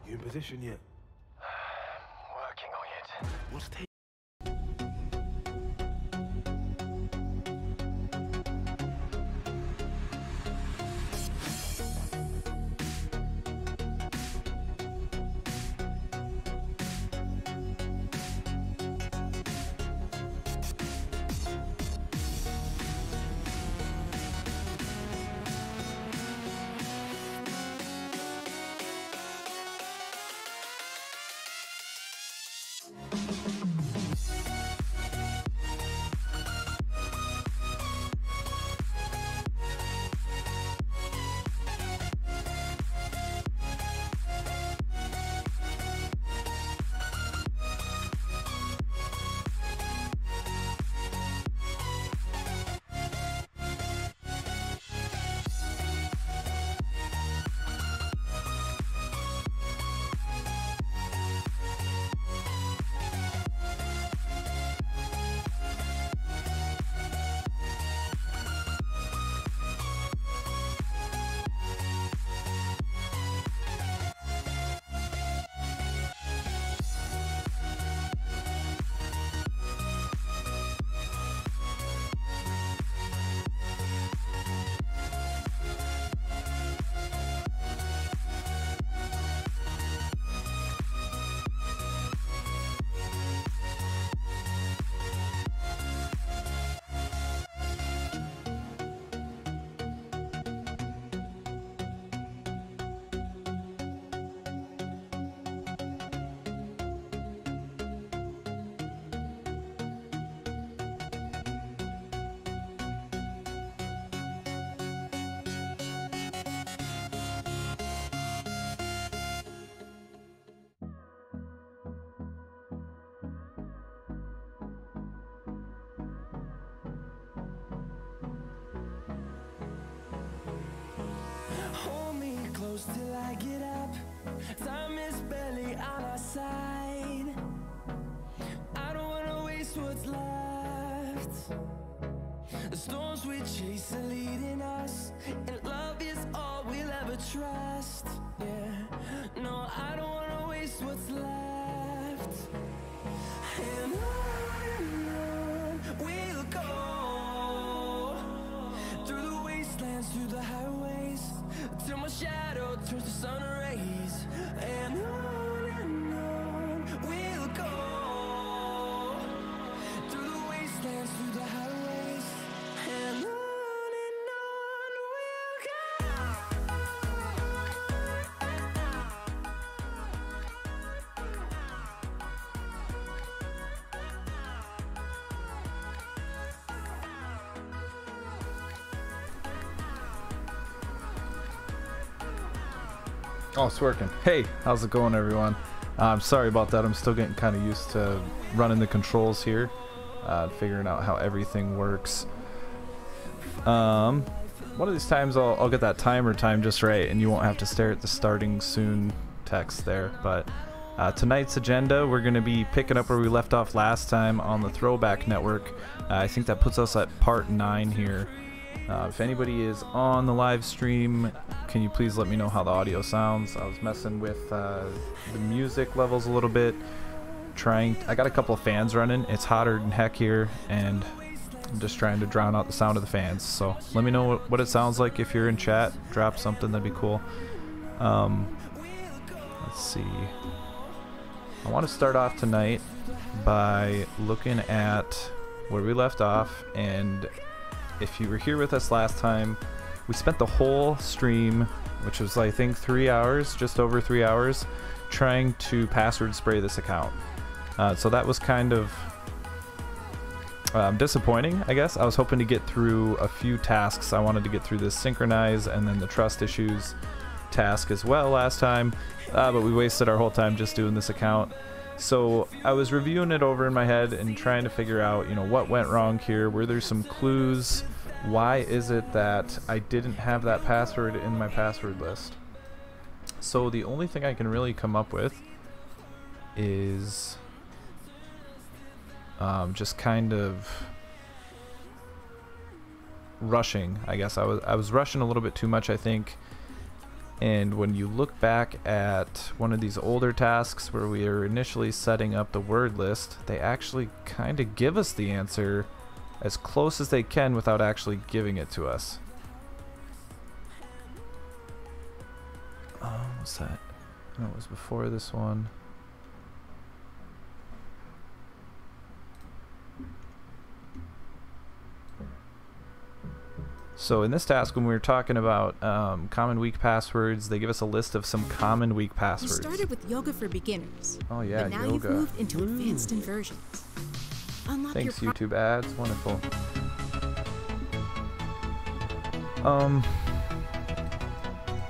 You in position yet? Working on it. What's taking? Hold me close till I get up. Time is barely on our side. I don't wanna waste what's left. The storms we chase are leading us, and love is all we'll ever trust. Yeah, no, I don't wanna waste what's left. And on we'll go, through the wastelands, through the highways, till my shadow turns to sun rays. And on we'll go, through the wastelands, through the highways, and on we'll go. Oh, it's working. Hey, how's it going, everyone? I'm sorry about that. I'm still getting kind of used to running the controls here, figuring out how everything works. One of these times I'll get that timer time just right, and you won't have to stare at the starting soon text there. But tonight's agenda, we're going to be picking up where we left off last time on the Throwback network. I think that puts us at part 9 here. If anybody is on the live stream, can you please let me know how the audio sounds? I was messing with the music levels a little bit. I got a couple of fans running. It's hotter than heck here, and I'm just trying to drown out the sound of the fans. So let me know what it sounds like. If you're in chat, drop something, that'd be cool. Let's see. I want to start off tonight by looking at where we left off, and if you were here with us last time, we spent the whole stream, which was I think 3 hours, just over 3 hours, trying to password spray this account. So that was kind of disappointing, I guess. I was hoping to get through a few tasks. I wanted to get through this synchronize and then the trust issues task as well last time, but we wasted our whole time just doing this account. So I was reviewing it over in my head and trying to figure out, you know, what went wrong here. Were there some clues? Why is it that I didn't have that password in my password list? So the only thing I can really come up with is just kind of rushing, I guess. I was rushing a little bit too much, I think. And when you look back at one of these older tasks where we are initially setting up the word list, they actually kind of give us the answer as close as they can without actually giving it to us. What's that? No, it was before this one. So in this task, when we were talking about common weak passwords, they give us a list of some common weak passwords. You started with yoga for beginners. Oh yeah, but now yoga. You've moved into advanced inversions. Unlock Thanks, your YouTube ads. Wonderful.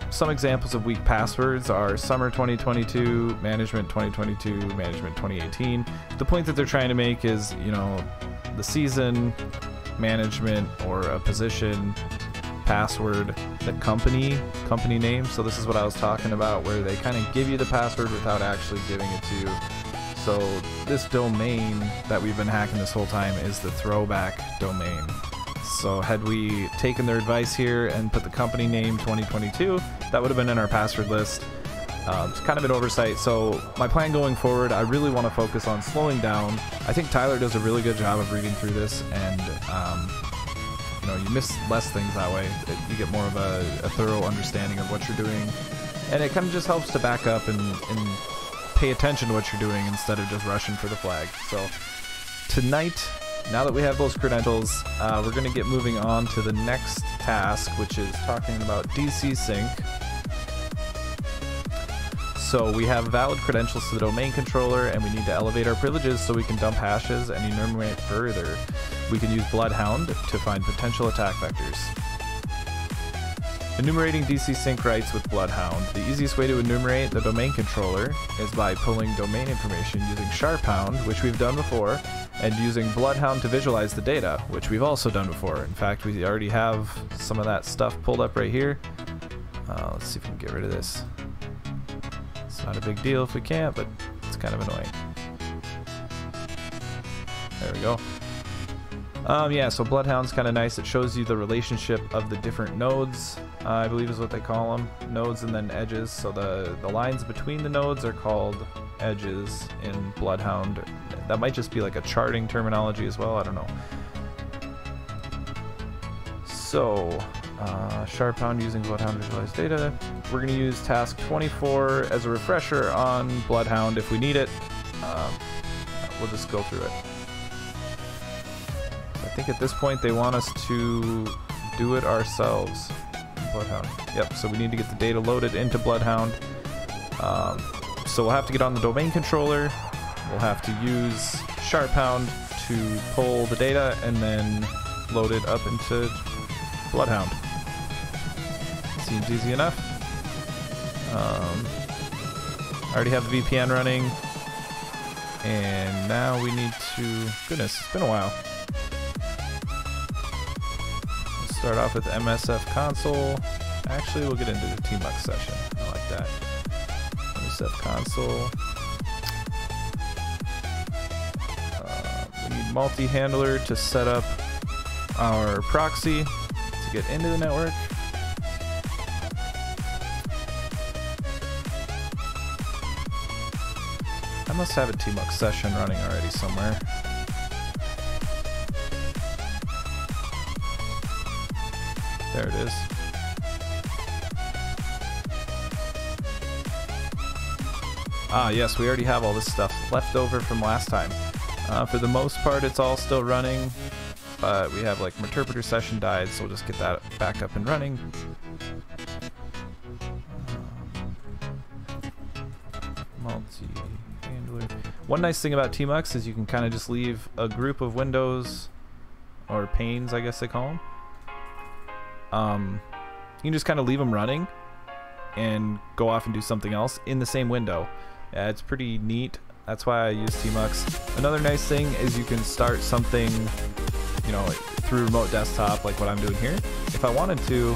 Some examples of weak passwords are Summer 2022, Management 2022, Management 2018. The point that they're trying to make is, you know, the season, management, or a position, password, the company name. So this is what I was talking about, where they kind of give you the password without actually giving it to you. So this domain that we've been hacking this whole time is the Throwback domain. So had we taken their advice here and put the company name 2022, that would have been in our password list. It's kind of an oversight. So my plan going forward, I really want to focus on slowing down. I think Tyler does a really good job of reading through this, and you know, you miss less things that way. You get more of a thorough understanding of what you're doing, and it kind of just helps to back up and pay attention to what you're doing instead of just rushing for the flag. So tonight, now that we have those credentials, we're going to get moving on to the next task, which is talking about DC sync. So we have valid credentials to the domain controller, and we need to elevate our privileges so we can dump hashes and enumerate further. We can use Bloodhound to find potential attack vectors. Enumerating DC sync rights with Bloodhound. The easiest way to enumerate the domain controller is by pulling domain information using SharpHound, which we've done before, and using Bloodhound to visualize the data, which we've also done before. In fact, we already have some of that stuff pulled up right here. Let's see if we can get rid of this. It's not a big deal if we can't, but it's kind of annoying. There we go. Yeah, so Bloodhound's kind of nice. It shows you the relationship of the different nodes, I believe is what they call them. Nodes and then edges. So the lines between the nodes are called edges in Bloodhound. That might just be like a charting terminology as well. I don't know. So, SharpHound using Bloodhound to visualize data. We're going to use task 24 as a refresher on Bloodhound if we need it. We'll just go through it. I think at this point they want us to do it ourselves. Bloodhound. Yep, so we need to get the data loaded into Bloodhound. So we'll have to get on the domain controller. We'll have to use SharpHound to pull the data and then load it up into Bloodhound. Seems easy enough. I already have the VPN running. And now we need to... Goodness, it's been a while. Let's start off with MSF console. Actually, we'll get into the TMUX session. I like that. MSF console. We need multi-handler to set up our proxy to get into the network. I must have a TMUX session running already somewhere. There it is. Ah, yes, we already have all this stuff left over from last time. For the most part, it's all still running, but we have like interpreter session died, so we'll just get that back up and running. Multi-handler. One nice thing about TMUX is you can kind of just leave a group of windows, or panes, I guess they call them. You can just kind of leave them running and go off and do something else in the same window. Yeah, it's pretty neat. That's why I use TMUX. Another nice thing is you can start something, you know, through remote desktop like what I'm doing here. If I wanted to,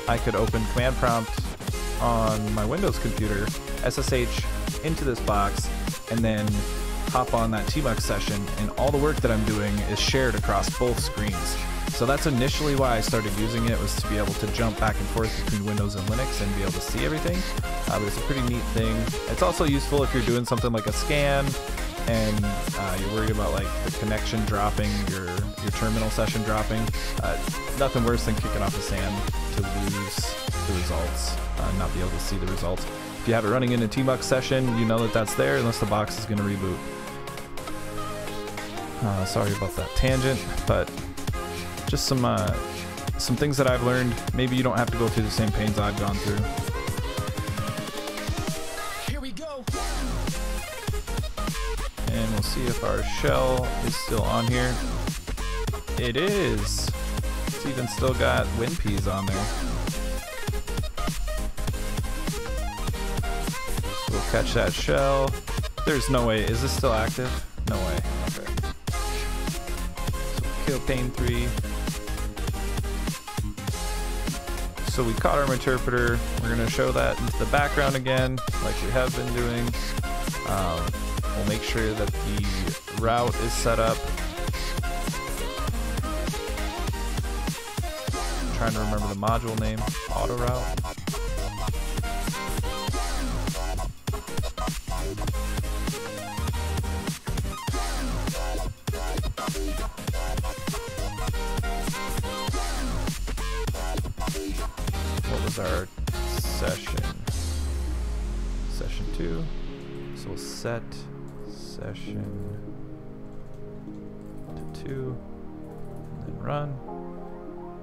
I could open command prompt on my Windows computer, SSH into this box, and then hop on that TMUX session, and all the work that I'm doing is shared across both screens. So that's initially why I started using it, was to be able to jump back and forth between Windows and Linux and be able to see everything. But it's a pretty neat thing. It's also useful if you're doing something like a scan and you're worried about like the connection dropping, your terminal session dropping. Nothing worse than kicking off a SAN to lose the results, not be able to see the results. If you have it running in a Tmux session, you know that that's there unless the box is going to reboot. Sorry about that tangent, but just some things that I've learned. Maybe you don't have to go through the same pains I've gone through. Here we go. And we'll see if our shell is still on here. It is. It's even still got WinPs on there. So we'll catch that shell. There's no way. Is this still active? No way. Okay. So kill pane 3. So we caught our interpreter. We're going to show that into the background again, like we have been doing. We'll make sure that the route is set up. I'm trying to remember the module name. Auto route. What was our session? Session 2. So we'll set session to 2 and then run.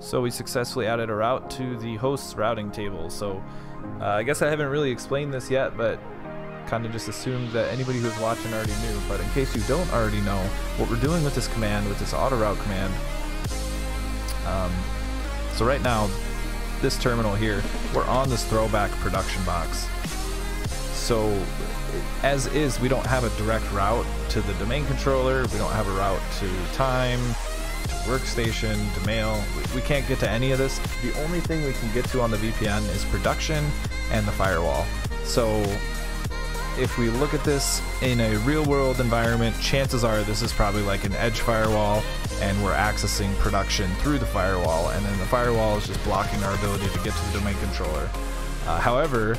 So we successfully added a route to the host's routing table. So I guess I haven't really explained this yet, but kind of just assumed that anybody who's watching already knew. But in case you don't already know, what we're doing with this command, with this auto route command, so right now, this terminal here, we're on this Throwback production box. So as is, we don't have a direct route to the domain controller, we don't have a route to time, to workstation, to mail. We can't get to any of this. The only thing we can get to on the VPN is production and the firewall. So if we look at this in a real world environment, chances are this is probably like an edge firewall and we're accessing production through the firewall, and then the firewall is just blocking our ability to get to the domain controller. However,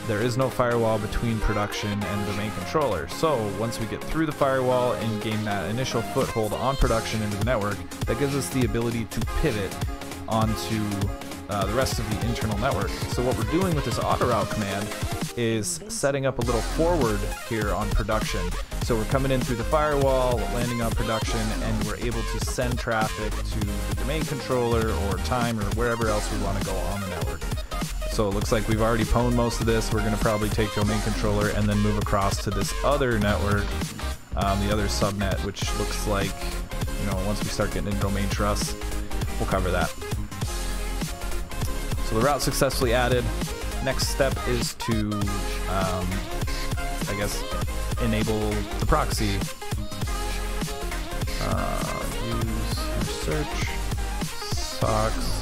there is no firewall between production and the domain controller. So once we get through the firewall and gain that initial foothold on production into the network, that gives us the ability to pivot onto the rest of the internal network. So what we're doing with this auto route command is setting up a little forward here on production. So we're coming in through the firewall, landing on production, and we're able to send traffic to the domain controller or time or wherever else we want to go on the network. So it looks like we've already pwned most of this. We're going to probably take domain controller and then move across to this other network, the other subnet, which looks like, you know, once we start getting into domain trusts, we'll cover that. So the route successfully added. Next step is to, I guess, enable the proxy. Use your search socks.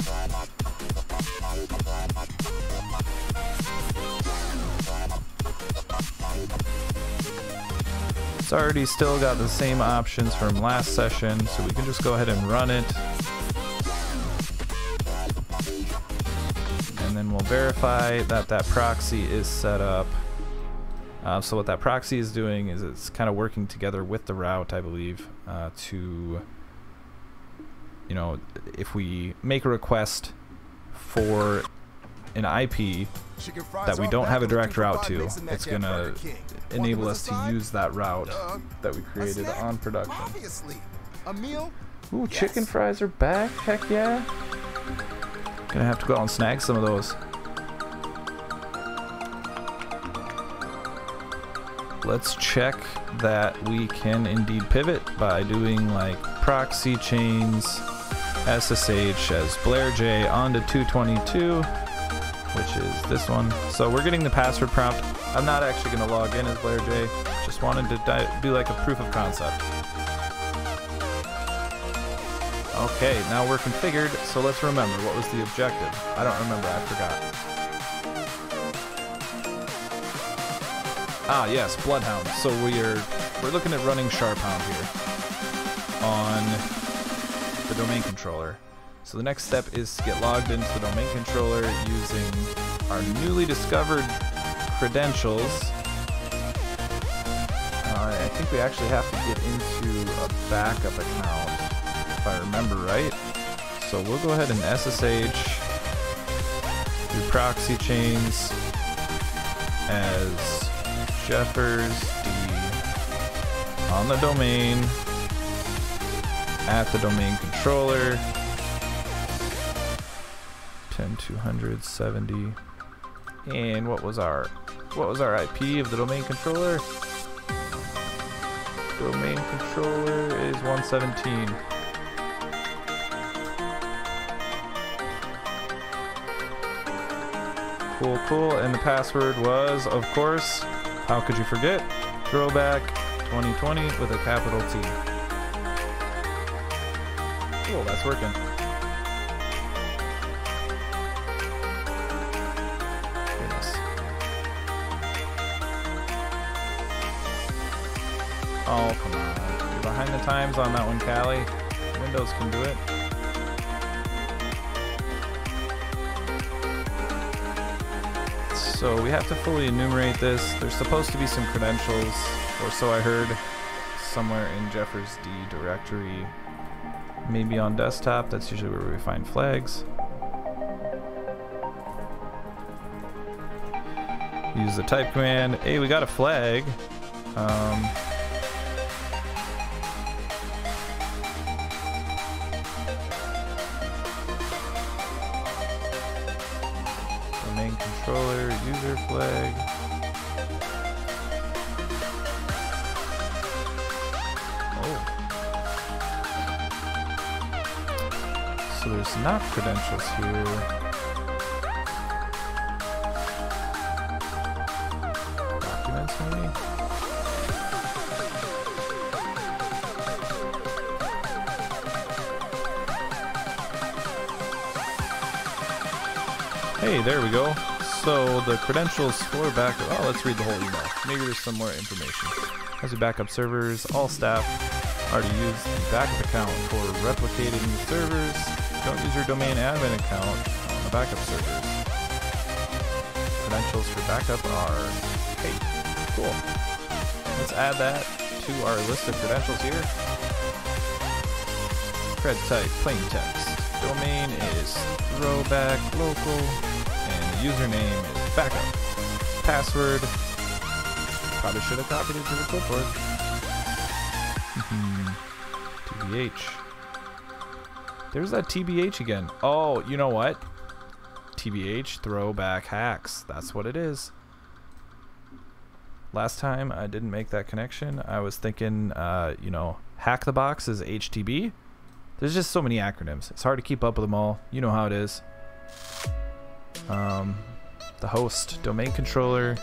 It's already still got the same options from last session, so we can just go ahead and run it. And then we'll verify that that proxy is set up. So what that proxy is doing is it's kind of working together with the route, I believe, to, you know, if we make a request for an IP that we don't have a direct route to, it's going to enable us to use that route that we created on production. Ooh, chicken fries are back, heck yeah. Gonna have to go out and snag some of those. Let's check that we can indeed pivot by doing like proxy chains SSH as Blair J onto 222, which is this one. So we're getting the password prompt. I'm not actually going to log in as Blair J. Just wanted to do like a proof of concept. Okay, now we're configured, so let's remember, what was the objective? I don't remember, I forgot. Ah, yes, Bloodhound. So we're looking at running Sharphound here on the domain controller. So the next step is to get logged into the domain controller using our newly discovered credentials. I think we actually have to get into a backup account, if I remember right. So we'll go ahead and SSH, do proxy chains as Jeffers D on the domain, at the domain controller, 10.270, and what was our IP of the domain controller? Domain controller is 117. Cool, and the password was, of course, how could you forget? Throwback 2020 with a capital T. Cool, that's working. Goodness. Oh, come on. You're behind the times on that one, Callie. Windows can do it. So we have to fully enumerate this. There's supposed to be some credentials, or so I heard, somewhere in Jeffers D directory. Maybe on desktop, that's usually where we find flags. Use the type command. Hey, we got a flag. Domain controller, user flag. So there's not credentials here. Documents maybe? Hey, there we go. So the credentials for backup. Oh, let's read the whole email. Maybe there's some more information. As a backup servers, all staff are to use the backup account for replicating the servers. Don't use your domain admin account on the backup servers. Credentials for backup are, hey, cool. Let's add that to our list of credentials here. Cred type, plain text. Domain is throwback local, and the username is backup. Password, probably should have copied it to the clipboard. TBH. There's that TBH again. Oh, you know what? TBH, throwback hacks. That's what it is. Last time I didn't make that connection. I was thinking, you know, hack the box is HTB. There's just so many acronyms. It's hard to keep up with them all. You know how it is. The host, domain controller,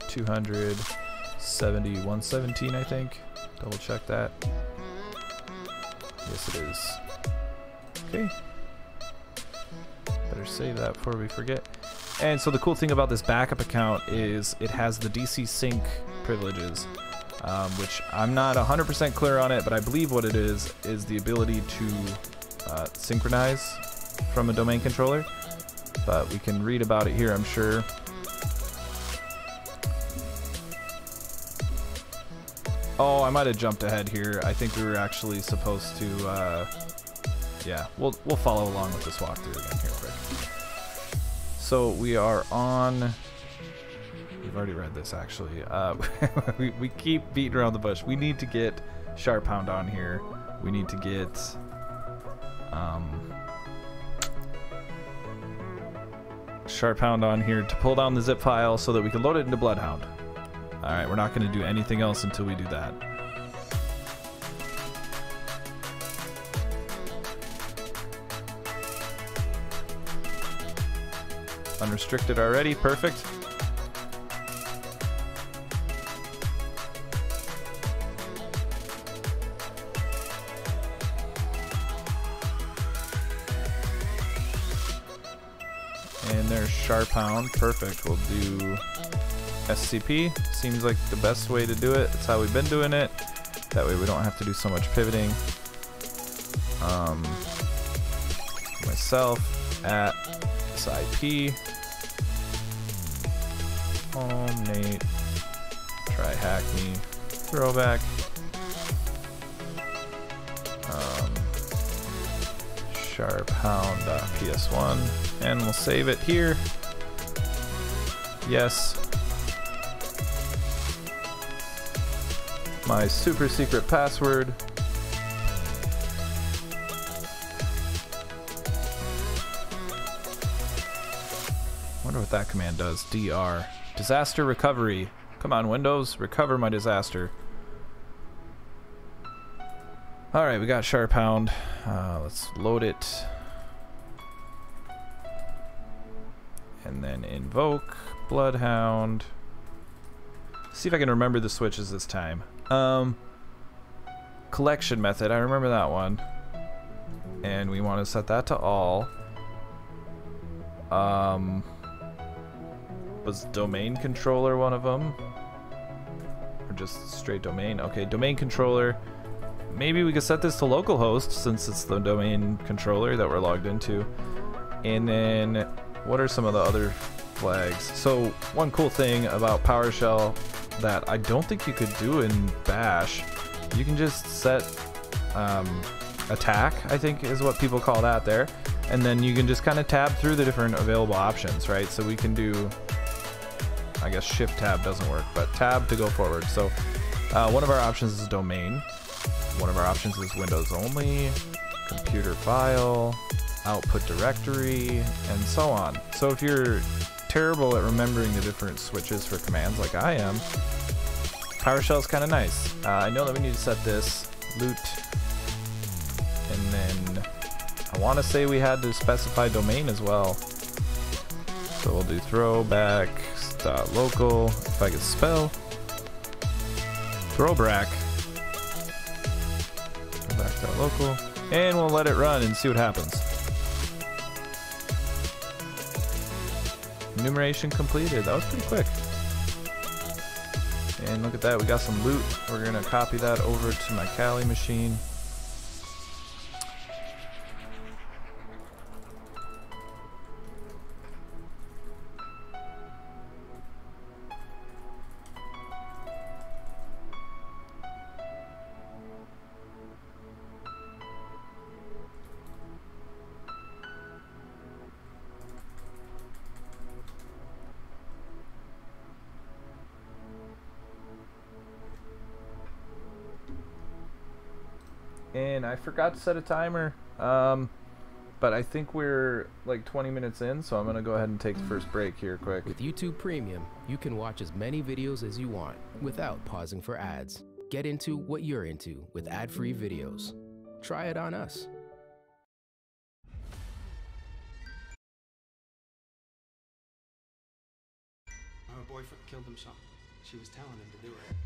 270, 117, I think. Double check that. Yes, it is. Okay. Better save that before we forget. And so the cool thing about this backup account is it has the DC sync privileges, which I'm not 100% clear on it, but I believe what it is the ability to synchronize from a domain controller. But we can read about it here, I'm sure. Oh, I might have jumped ahead here. I think we were actually supposed to, yeah, we'll follow along with this walkthrough again here quick. So we are on, we've already read this actually. We keep beating around the bush. We need to get Sharp Hound on here. We need to get, Sharp Hound on here to pull down the zip file so that we can load it into Bloodhound. Alright, we're not going to do anything else until we do that. Unrestricted already, perfect. And there's Sharp Hound, perfect. We'll do SCP, seems like the best way to do it. That's how we've been doing it. That way we don't have to do so much pivoting. myself at this IP. Home Nate. TryHackMe. Throwback. Sharphound.ps1, and we'll save it here. Yes. My super secret password. Wonder what that command does. DR. Disaster recovery. Come on, Windows, recover my disaster. Alright, we got Sharphound. Let's load it. And then invoke Bloodhound. See if I can remember the switches this time. Collection method, I remember that one. And we want to set that to all. Was domain controller one of them? Or just straight domain? Okay, domain controller. Maybe we could set this to localhost since it's the domain controller that we're logged into. And then what are some of the other flags? So one cool thing about PowerShell that I don't think you could do in Bash, you can just set attack, I think is what people call that there. And then you can just kind of tab through the different available options, right? So we can do, I guess shift tab doesn't work, but tab to go forward. So one of our options is domain. One of our options is Windows only, computer file, output directory, and so on. So if you're terrible at remembering the different switches for commands like I am, PowerShell is kind of nice. I know that we need to set this loot, and then I want to say we had to specify domain as well. So we'll do throwback.local, if I could spell. Throwback. Throwback.local. And we'll let it run and see what happens. Enumeration completed. That was pretty quick. And look at that, we got some loot. We're gonna copy that over to my Kali machine. And I forgot to set a timer, but I think we're like 20 minutes in, so I'm gonna go ahead and take the first break here quick. With YouTube Premium, you can watch as many videos as you want without pausing for ads. Get into what you're into with ad-free videos. Try it on us. Her boyfriend killed himself. She was telling him to do it.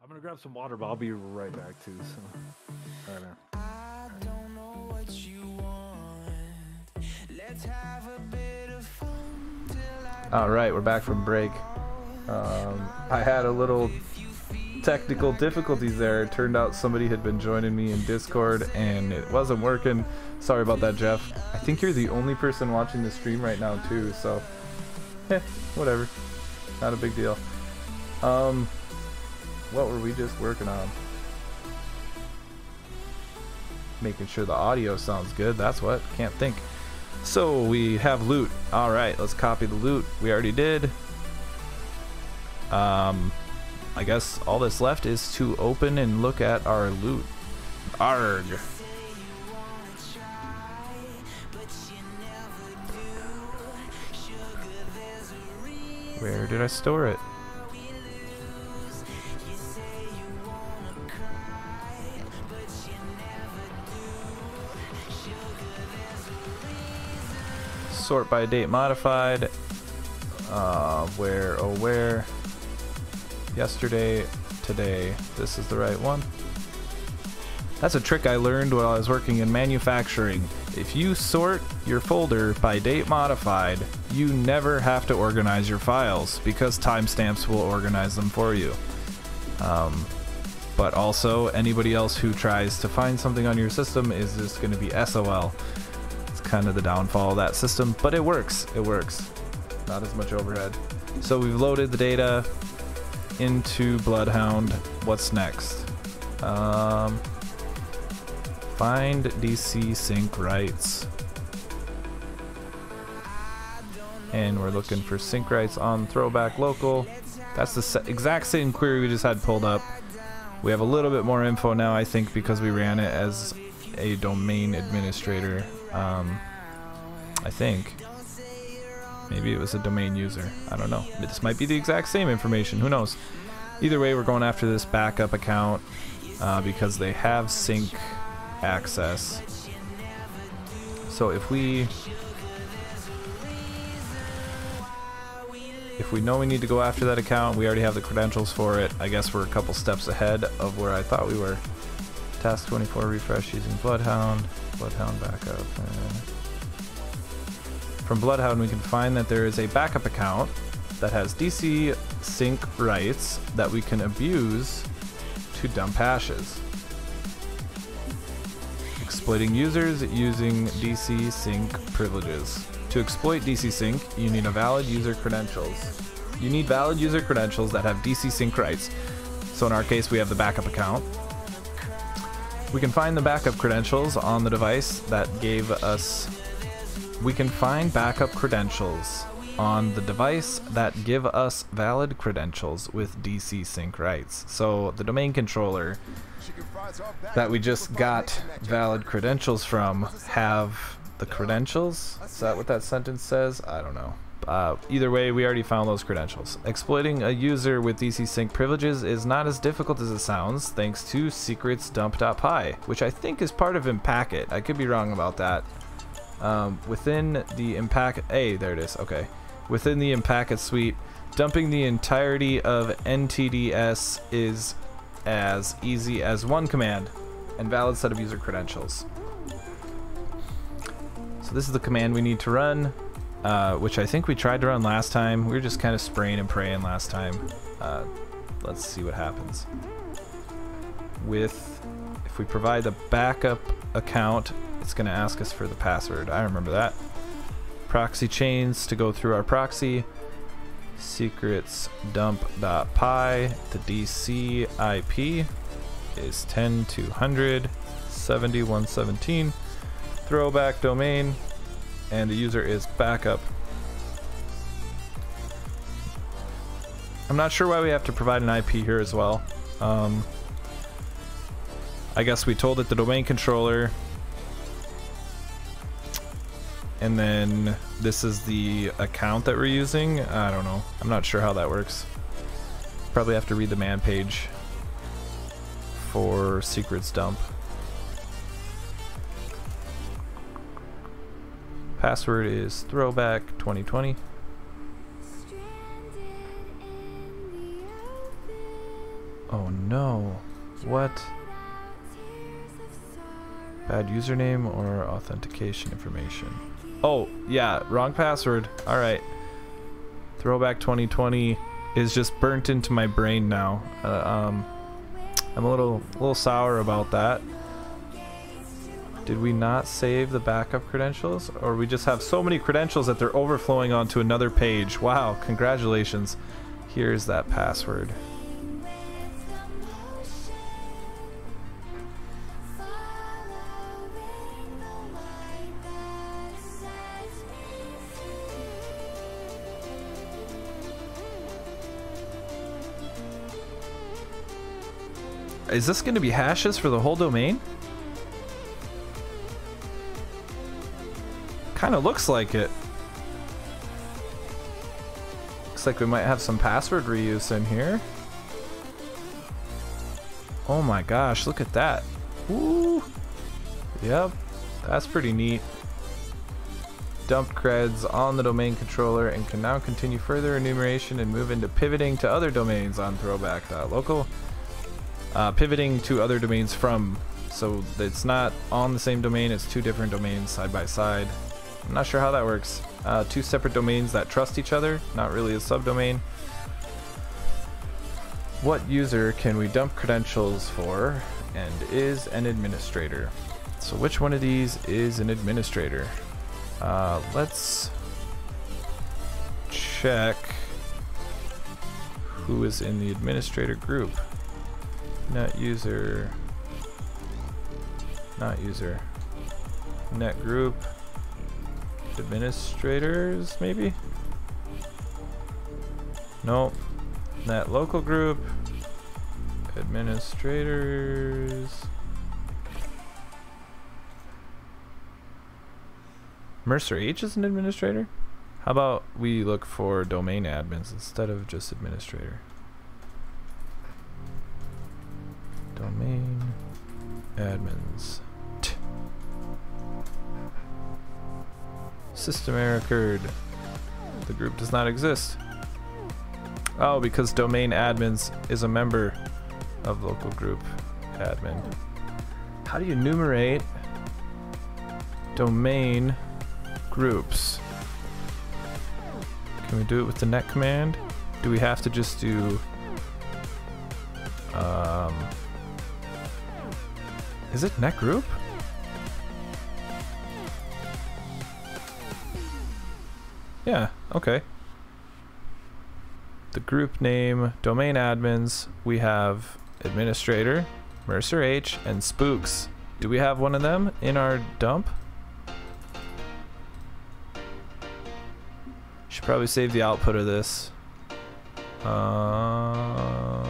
I'm gonna grab some water, but I'll be right back too. So, all right, man. I don't know what you want. Let's have a bit of fun till I All right, we're back from break. I had a little technical difficulties there. It turned out somebody had been joining me in Discord and it wasn't working. Sorry about that, Jeff. I think you're the only person watching the stream right now too, so whatever. Not a big deal. What were we just working on? Making sure the audio sounds good, that's what. Can't think. So we have loot. Alright, let's copy the loot. We already did. I guess all that's left is to open and look at our loot. Arg. Where did I store it? Sort by date modified. Where, oh where? Yesterday, today. This is the right one. That's a trick I learned while I was working in manufacturing. If you sort your folder by date modified, you never have to organize your files because timestamps will organize them for you. But also, anybody else who tries to find something on your system is just going to be SOL. It's kind of the downfall of that system, but it works. It works. Not as much overhead. So we've loaded the data into Bloodhound. What's next? Find DC sync rights. And we're looking for sync rights on Throwback local. That's the exact same query we just had pulled up. We have a little bit more info now, I think, because we ran it as a domain administrator. I think. Maybe it was a domain user. I don't know. This might be the exact same information. Who knows? Either way, we're going after this backup account because they have sync access. So if we know we need to go after that account, we already have the credentials for it. I guess we're a couple steps ahead of where I thought we were. Task 24 refresh using Bloodhound. Bloodhound backup. From Bloodhound we can find that there is a backup account that has DC sync rights that we can abuse to dump hashes. Exploiting users using DC sync privileges. To exploit DC sync, you need a valid user credentials. You need valid user credentials that have DC sync rights. So in our case, we have the backup account. We can find the backup credentials on the device that gave us... We can find backup credentials on the device that give us valid credentials with DC sync rights. So the domain controller that we just got valid credentials from have the credentials. Is that what that sentence says? I don't know. Either way, we already found those credentials. Exploiting a user with DC sync privileges is not as difficult as it sounds thanks to secrets-dump.py, which I think is part of Impacket. I could be wrong about that. Within the Impacket... Hey, there it is. Okay. Within the Impacket suite, dumping the entirety of NTDS is as easy as one command and valid set of user credentials. So this is the command we need to run, which I think we tried to run last time. We were just kind of spraying and praying last time. Let's see what happens. If we provide the backup account, it's going to ask us for the password. I remember that. Proxy chains to go through our proxy. Secrets dump.py. The DC IP is 10.200.70.117. Throwback domain, and the user is backup. I'm not sure why we have to provide an IP here as well. I guess we told it the domain controller, and then this is the account that we're using. I don't know. I'm not sure how that works. Probably have to read the man page for secrets dump. Password is Throwback 2020. Oh no. What? Bad username or authentication information. Oh, yeah, wrong password. Alright. Throwback 2020 is just burnt into my brain now. I'm a little sour about that. Did we not save the backup credentials? Or we just have so many credentials that they're overflowing onto another page. Wow, congratulations. Here's that password. Is this going to be hashes for the whole domain? Kind of looks like it. Looks like we might have some password reuse in here. Oh my gosh, look at that. Woo! Yep, that's pretty neat. Dumped creds on the domain controller and can now continue further enumeration and move into pivoting to other domains on throwback.local. Pivoting to other domains from, so it's not on the same domain, it's two different domains side by side. I'm not sure how that works. Two separate domains that trust each other, not really a subdomain. What user can we dump credentials for and is an administrator? So which one of these is an administrator? Let's check who is in the administrator group. Net user, not user, net group, administrators maybe? Nope. Net local group, administrators. Mercer H is an administrator? How about we look for domain admins instead of just administrator? Domain admins. System error occurred. The group does not exist. Oh, because domain admins is a member of local group admin. How do you enumerate domain groups? Can we do it with the net command? Do we have to just do is it net group? Yeah, okay. The group name, domain admins, we have administrator, Mercer H, and spooks. Do we have one of them in our dump? Should probably save the output of this. And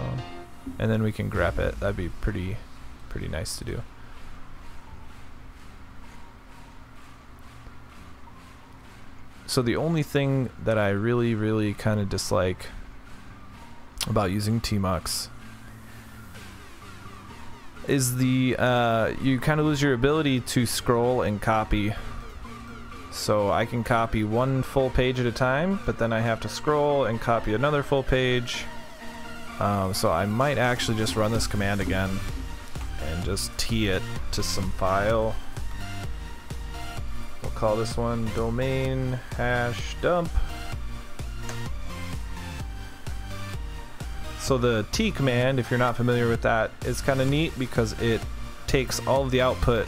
then we can grep it. That'd be pretty nice to do. So the only thing that I really kind of dislike about using tmux is the you kind of lose your ability to scroll and copy. So I can copy one full page at a time, but then I have to scroll and copy another full page. So I might actually just run this command again and just tee it to some file. We'll call this one domain hash dump. So the T command, if you're not familiar with that, is kind of neat because it takes all of the output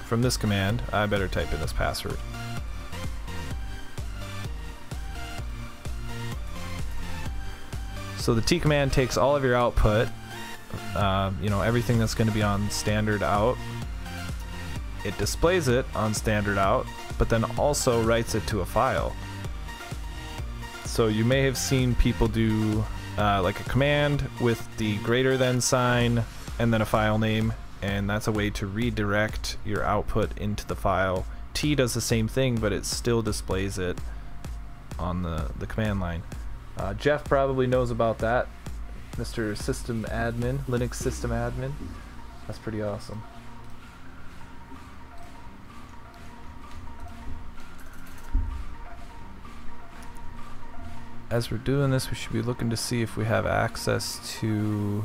from this command. I better type in this password. So the T command takes all of your output, you know, everything that's going to be on standard out. It displays it on standard out, but then also writes it to a file. So you may have seen people do like a command with the greater than sign and then a file name, and that's a way to redirect your output into the file. T does the same thing, but it still displays it on the command line. Jeff probably knows about that, Mr. System Admin, Linux System Admin. That's pretty awesome. As we're doing this, we should be looking to see if we have access to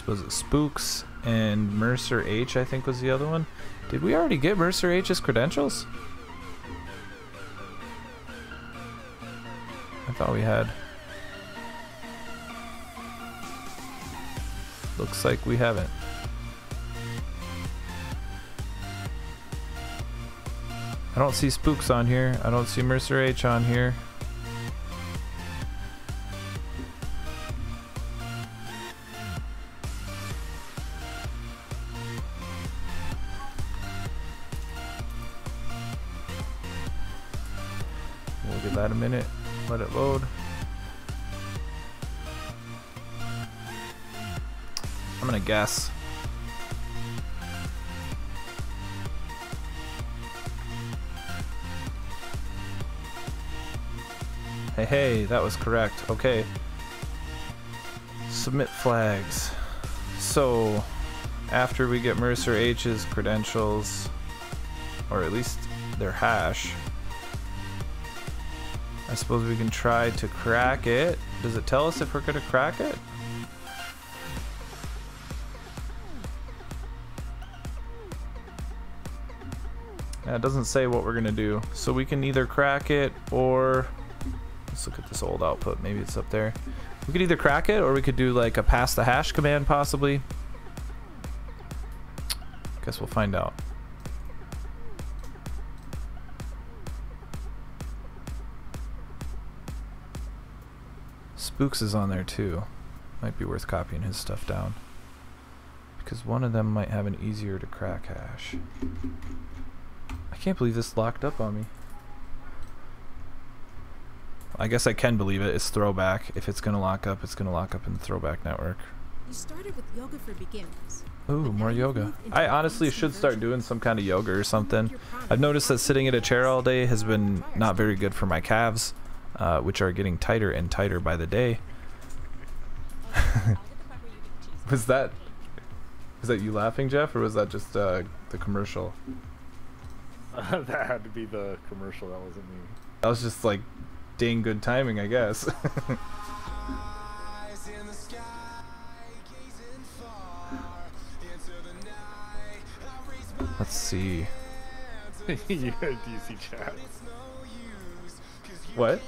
Was it Spooks and Mercer H, I think was the other one. Did we already get Mercer H's credentials? I thought we had. Looks like we haven't. I don't see Spooks on here. I don't see Mercer H on here. We'll give that a minute. Let it load. I'm gonna guess. Hey, that was correct. Okay. Submit flags. So, after we get Mercer H's credentials, or at least their hash, I suppose we can try to crack it. Does it tell us if we're gonna crack it? Yeah, it doesn't say what we're gonna do. So we can either crack it or... Let's look at this old output. Maybe it's up there. We could either crack it or we could do like a pass the hash command possibly. Guess we'll find out. Spooks is on there too. Might be worth copying his stuff down. Because one of them might have an easier to crack hash. I can't believe this locked up on me. I guess I can believe it. It's Throwback. If it's gonna lock up, it's gonna lock up in the Throwback network. You started with yoga for beginners. Ooh, more yoga. I honestly should start doing some kind of yoga or something. I've noticed that sitting at a chair all day has been not very good for my calves, which are getting tighter and tighter by the day. Was that you laughing, Jeff, or was that just the commercial? That had to be the commercial. That wasn't me. That was just like dang good timing, I guess. Let's see. Yeah, DC chat. What?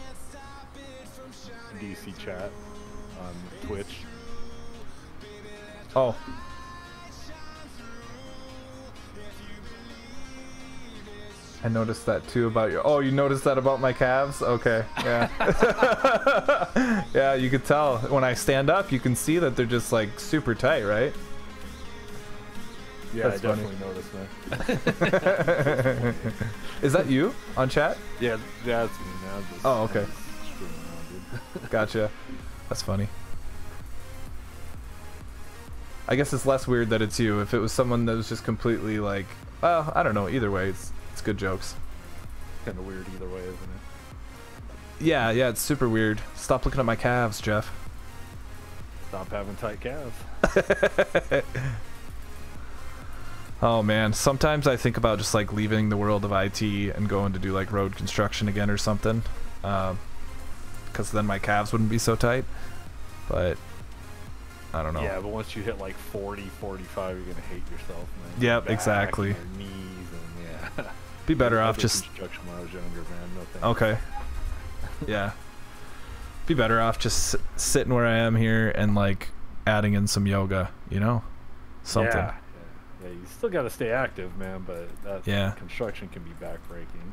DC chat on Twitch. Oh. I noticed that too about your... Oh, you noticed that about my calves? Okay, yeah. Yeah, you could tell. When I stand up, you can see that they're just like super tight, right? Yeah, That's I funny. definitely noticed, man. Is that you on chat? Yeah, that's me now. Just, Oh, okay. screwing around, dude. Gotcha. That's funny. I guess it's less weird that it's you. If it was someone that was just completely like... Well, I don't know. Either way, it's good jokes. Kind of weird either way, isn't it? Yeah, it's super weird. Stop looking at my calves, Jeff. Stop having tight calves. Oh man, sometimes I think about just like leaving the world of IT and going to do like road construction again or something, because then my calves wouldn't be so tight. But I don't know. Yeah, but once you hit like 40, 45, you're gonna hate yourself, man. Yep, Your back exactly. and your knees and yeah. Be better I off did just... construction when I was younger, man. No thanks. Okay. Yeah. Be better off just sitting where I am here and like adding in some yoga, you know? Something. Yeah, you still got to stay active, man, but that construction can be backbreaking.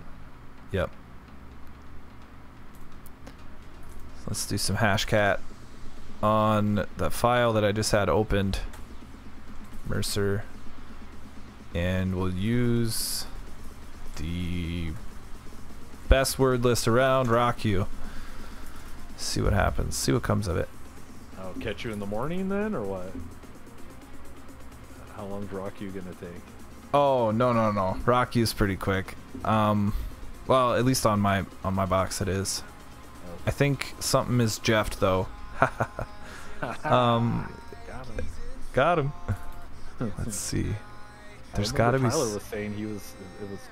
Yep. So let's do some hashcat on the file that I just had opened. Mercer. And we'll use the best word list around, rock you. See what happens. See what comes of it. I'll catch you in the morning then, or what? How long's rock you gonna take? Oh no. Rock you's pretty quick. Well, at least on my box it is. Oh. I think something is Jeffed though. Got him. Let's see. There's got to be. Tyler was saying it was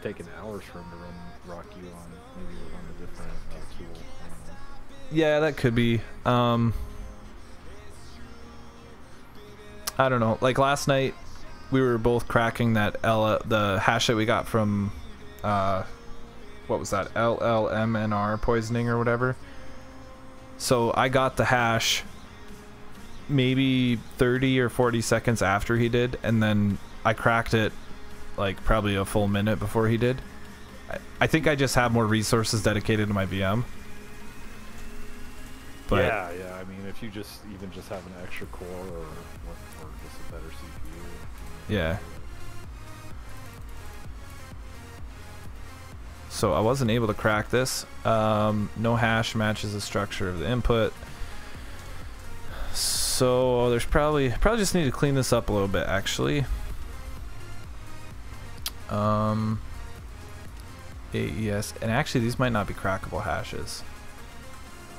taking hours for him to run rock you on maybe on a different tool. Yeah, that could be. I don't know. Like last night, we were both cracking the hash that we got from, what was that? LLMNR poisoning or whatever. So I got the hash maybe 30 or 40 seconds after he did, and then I cracked it like probably a full minute before he did. I think I just have more resources dedicated to my VM. But yeah, I mean, if you just have an extra core or just a better CPU. Yeah. So I wasn't able to crack this. No hash matches the structure of the input. So there's probably just need to clean this up a little bit actually. AES, and actually these might not be crackable hashes.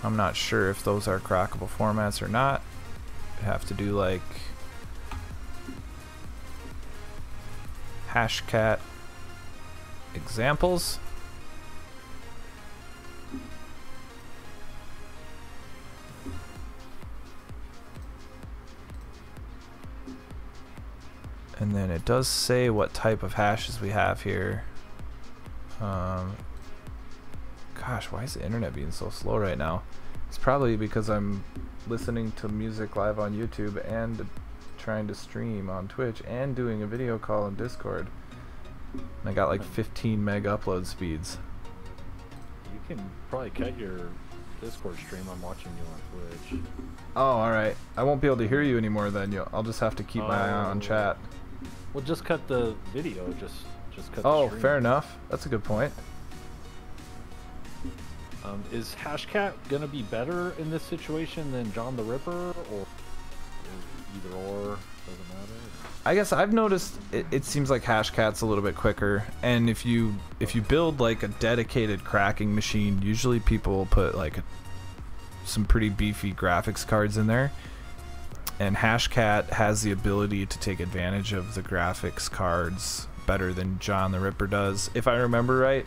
I'm not sure if those are crackable formats or not. You have to do like hashcat examples. And then it does say what type of hashes we have here. Gosh, why is the internet being so slow right now? It's probably because I'm listening to music live on YouTube and trying to stream on Twitch and doing a video call on Discord. And I got like 15 meg upload speeds. You can probably cut your Discord stream. I'm watching you on Twitch. Oh, alright. I won't be able to hear you anymore then. I'll just have to keep my eye on chat. Well, just cut the video. Just cut the stream. Fair enough. That's a good point. Is Hashcat gonna be better in this situation than John the Ripper, or either or? Doesn't matter. I guess I've noticed it seems like Hashcat's a little bit quicker, and if you build like a dedicated cracking machine, usually people will put like some pretty beefy graphics cards in there, and Hashcat has the ability to take advantage of the graphics cards better than John the Ripper does, if I remember right.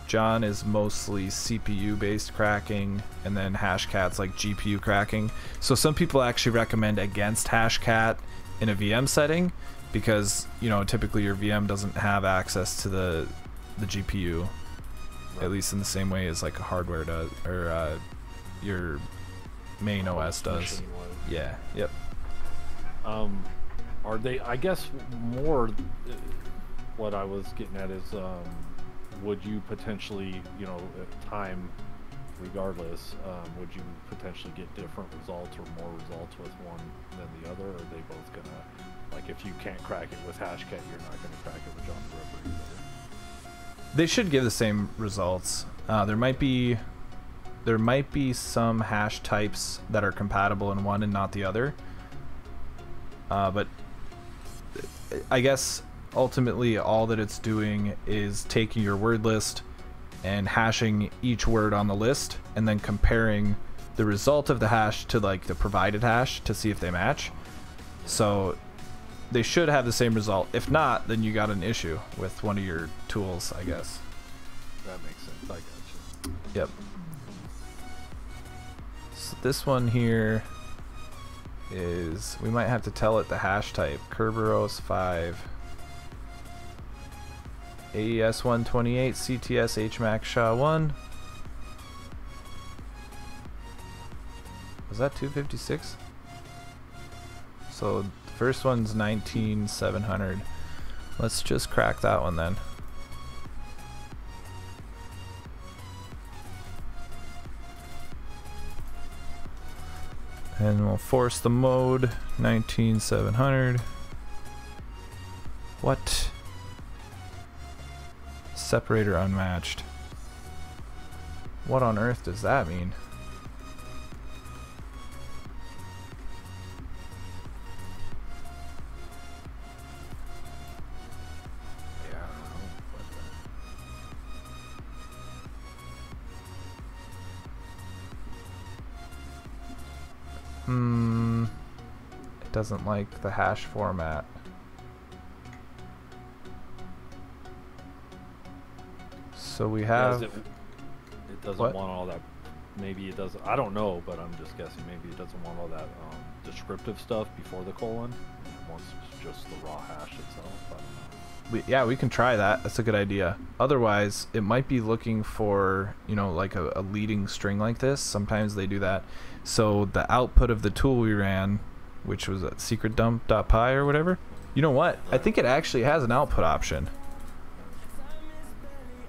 John is mostly CPU based cracking, and then Hashcat's like GPU cracking. So some people actually recommend against Hashcat in a VM setting because, you know, typically your VM doesn't have access to the GPU, right, at least in the same way as like a hardware does, or your main OS does. Yeah. Yep. Are they? I guess more. What I was getting at is, would you potentially, you know, at time, regardless, would you potentially get different results or more results with one than the other? Or are they both gonna, like, if you can't crack it with Hashcat, you're not gonna crack it with John the Ripper either? They should give the same results. There might be some hash types that are compatible in one and not the other. But I guess ultimately all that it's doing is taking your word list and hashing each word on the list and then comparing the result of the hash to like the provided hash to see if they match. So they should have the same result. If not, then you got an issue with one of your tools, I guess. That makes sense. I got you. Yep. So this one here is, we might have to tell it the hash type. Kerberos 5. AES 128, CTS HMAX SHA 1. Was that 256? So the first one's 19700. Let's just crack that one then. And we'll force the mode 19700. What? Separator unmatched. What on earth does that mean? Yeah, I don't know. It doesn't like the hash format. So we have. It doesn't what? want all that. Maybe it doesn't. I don't know, but I'm just guessing. Maybe it doesn't want all that descriptive stuff before the colon, and once it's just the raw hash itself. I don't know. Yeah, we can try that. That's a good idea. Otherwise, it might be looking for, you know, like a leading string like this. Sometimes they do that. So the output of the tool we ran, which was at secretdump.py or whatever. You know what? I think it actually has an output option.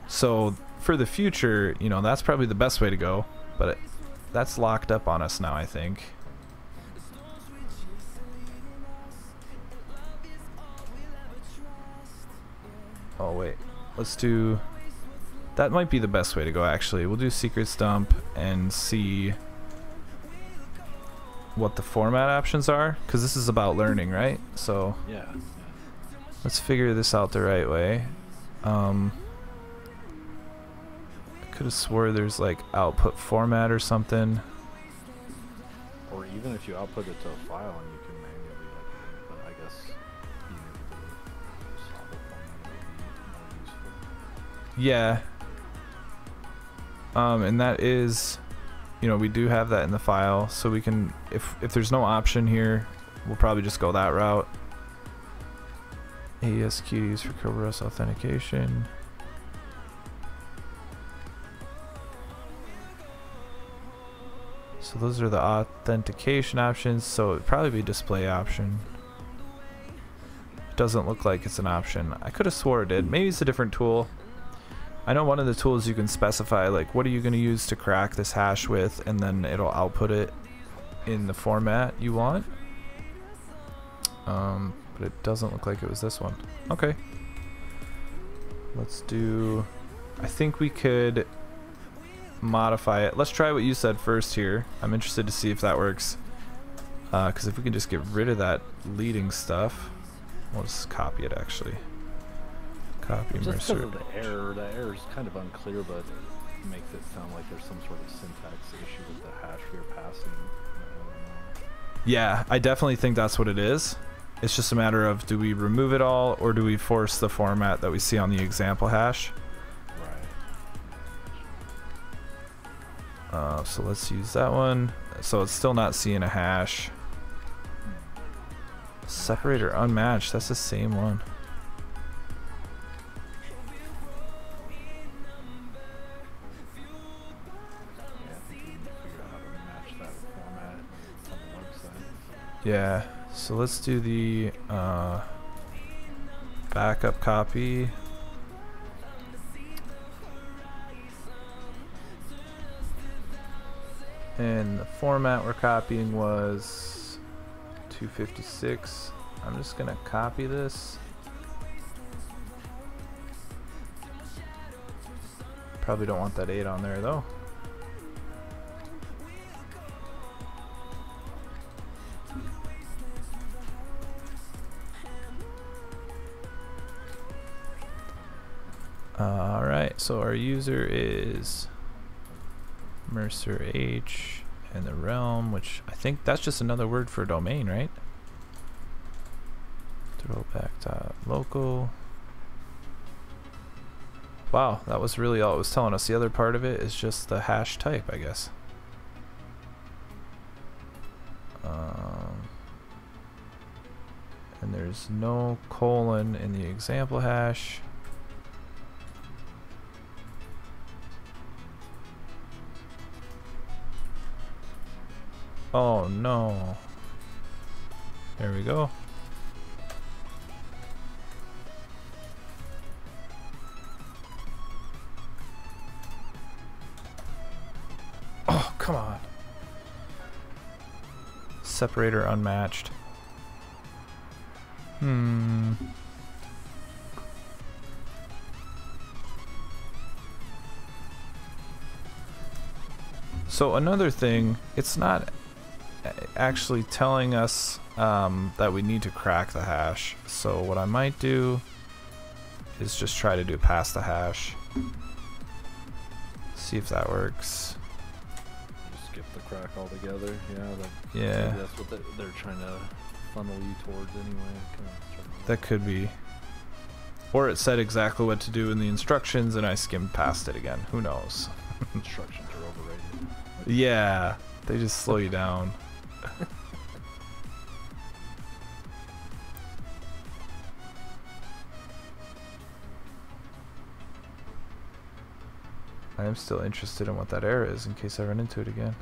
So for the future, you know, that's probably the best way to go. But that's locked up on us now, I think. Oh wait, let's do, that might be the best way to go actually. We'll do secrets dump and see what the format options are, because this is about learning, right? So Yeah. let's figure this out the right way. I could have swore there's like output format or something. Or even if you output it to a file and you can manually like, but I guess being able to solve it would be more useful. Yeah. And that is, you know, we do have that in the file, so we can, if there's no option here, we'll probably just go that route. AES keys for Kerberos authentication. So those are the authentication options, so it'd probably be display option. It doesn't look like it's an option. I could have swore it did. Maybe it's a different tool. I know one of the tools you can specify, like, what are you going to use to crack this hash with, and then it'll output it in the format you want. But it doesn't look like it was this one. Okay. Let's do, I think we could modify it. Let's try what you said first here. I'm interested to see if that works. Because if we can just get rid of that leading stuff, we'll just copy it actually. Copy Just because Mercer. of the error is kind of unclear, but it makes it sound like there's some sort of syntax issue with the hash you're passing. Yeah, I definitely think that's what it is. It's just a matter of, do we remove it all, or do we force the format that we see on the example hash? Right. So let's use that one. So it's still not seeing a hash. Separator unmatched, that's the same one. Yeah, so let's do the backup copy. And the format we're copying was 256. I'm just gonna copy this. Probably don't want that 8 on there though. Alright, so our user is Mercer H, and the realm, which I think that's just another word for domain, right? Throwback.local. Wow, that was really all it was telling us. The other part of it is just the hash type, I guess. And there's no colon in the example hash. Oh no. There we go. Oh, come on. Separator unmatched. So another thing, it's not actually telling us that we need to crack the hash. So what I might do is just try to do past the hash. See if that works. Just skip the crack altogether. Yeah. Yeah. That's what they're trying to funnel you towards anyway. That could be. Or it said exactly what to do in the instructions and I skimmed past it again. Who knows? Instructions are overrated. Yeah. They just slow you down. I am still interested in what that error is in case I run into it again.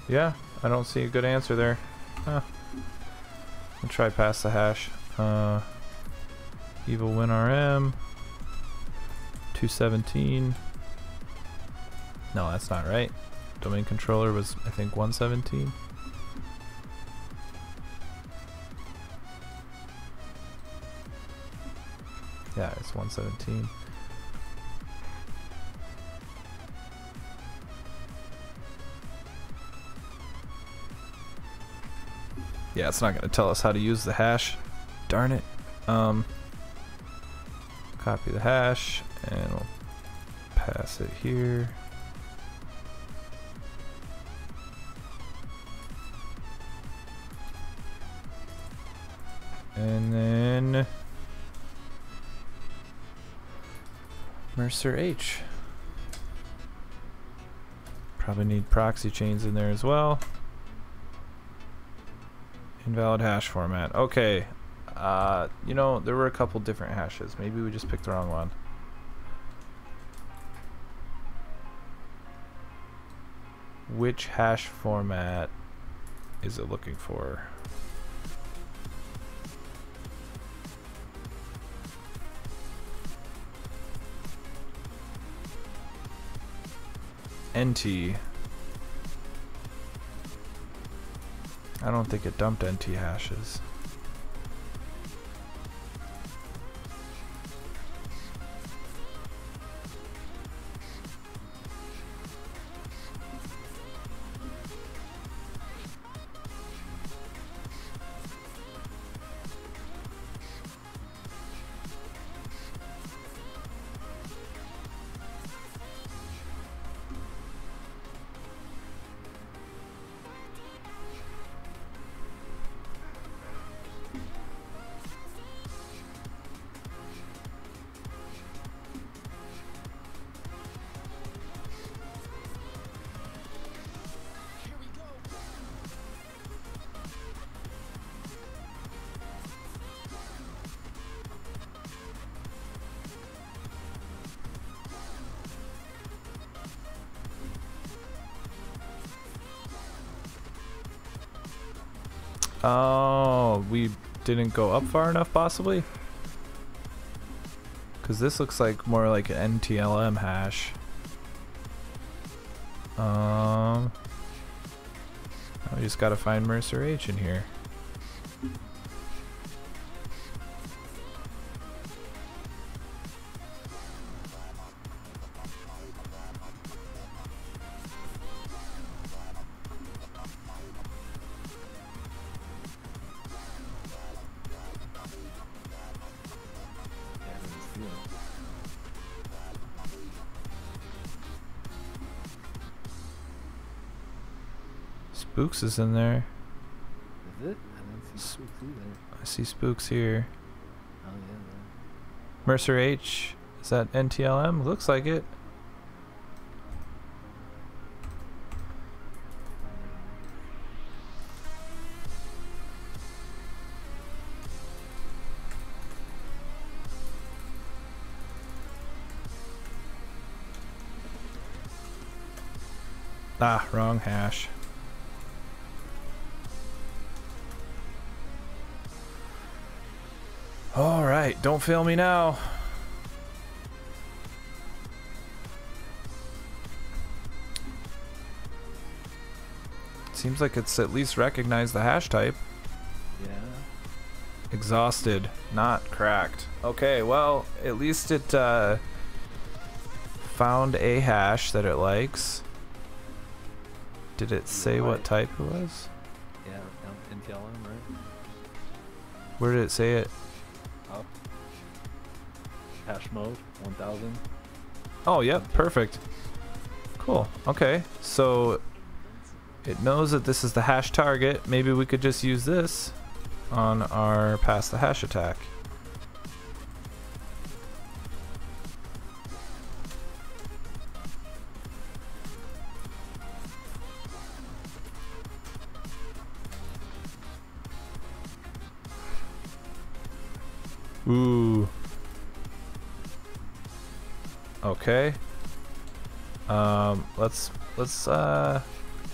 Yeah, I don't see a good answer there. Huh. I'll try past the hash. Evil win RM. 217. No, that's not right. Domain controller was, I think, 117. Yeah, it's 117. Yeah, it's not going to tell us how to use the hash. Darn it. Copy the hash and we'll pass it here. And then Mercer H. Probably need proxy chains in there as well. Invalid hash format. Okay. You know, there were a couple different hashes. Maybe we just picked the wrong one. Which hash format is it looking for? NT. I don't think it dumped NT hashes. Oh, we didn't go up far enough, possibly? Because this looks like more like an NTLM hash. We just gotta find Mercer H in here. Spooks is in there. Is it? I didn't see Spooks either. I see Spooks here. Oh yeah. Mercer H, is that NTLM? Looks like it. Ah, wrong hash. Alright, don't fail me now. seems like it's at least recognized the hash type. Yeah. Exhausted, not cracked. Okay, well, at least it found a hash that it likes. Did it say what type it was? Yeah, NTLM, right? Where did it say it? Up. Hash mode, 1000. Oh, yep, perfect. Cool. Okay, so it knows that this is the hash target. Maybe we could just use this on our pass the hash attack. Ooh. Okay. Let's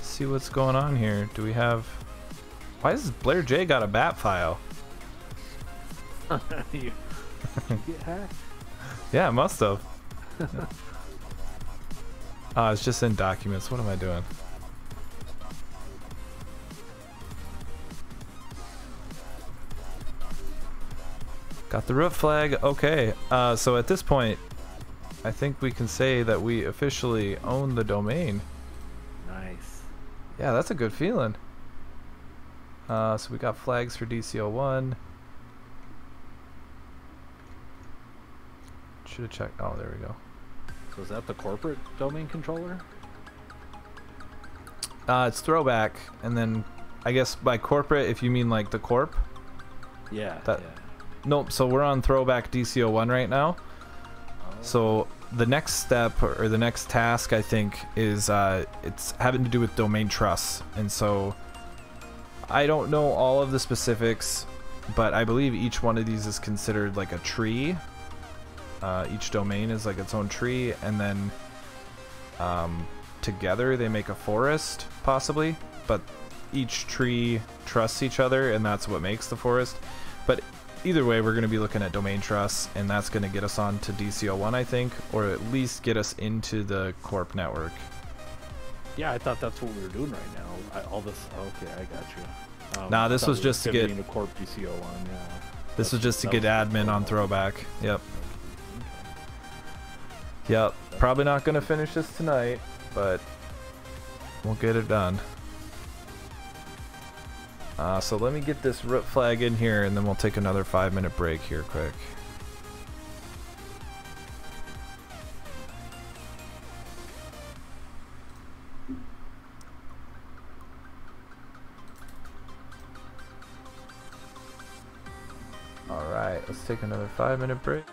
see what's going on here. Do we have? Why does Blair J got a bat file? You get hacked? Yeah, it must have. It's just in documents. What am I doing? Got the root flag. Okay. So at this point, I think we can say that we officially own the domain. Nice. Yeah, that's a good feeling. So we got flags for DC01. Should have checked. Oh, there we go. So is that the corporate domain controller? It's Throwback, and then I guess by corporate, if you mean like the corp. Yeah. That. Yeah. Nope. So we're on Throwback DC01 right now. So the next step or the next task, I think, is it's having to do with domain trusts. And so I don't know all of the specifics, but I believe each one of these is considered like a tree. Each domain is like its own tree, and then together they make a forest, possibly. But each tree trusts each other, and that's what makes the forest. But either way, we're going to be looking at domain trusts, and that's going to get us on to DC01, I think, or at least get us into the Corp network. Yeah, I thought that's what we were doing right now. All this. Okay, I got you. Nah, this was just to get a Corp DC01. Yeah. This was just to get admin on Throwback. Yep. Yep. Probably not going to finish this tonight, but we'll get it done. So let me get this root flag in here, and then we'll take another 5-minute break here quick. Alright, let's take another 5-minute break.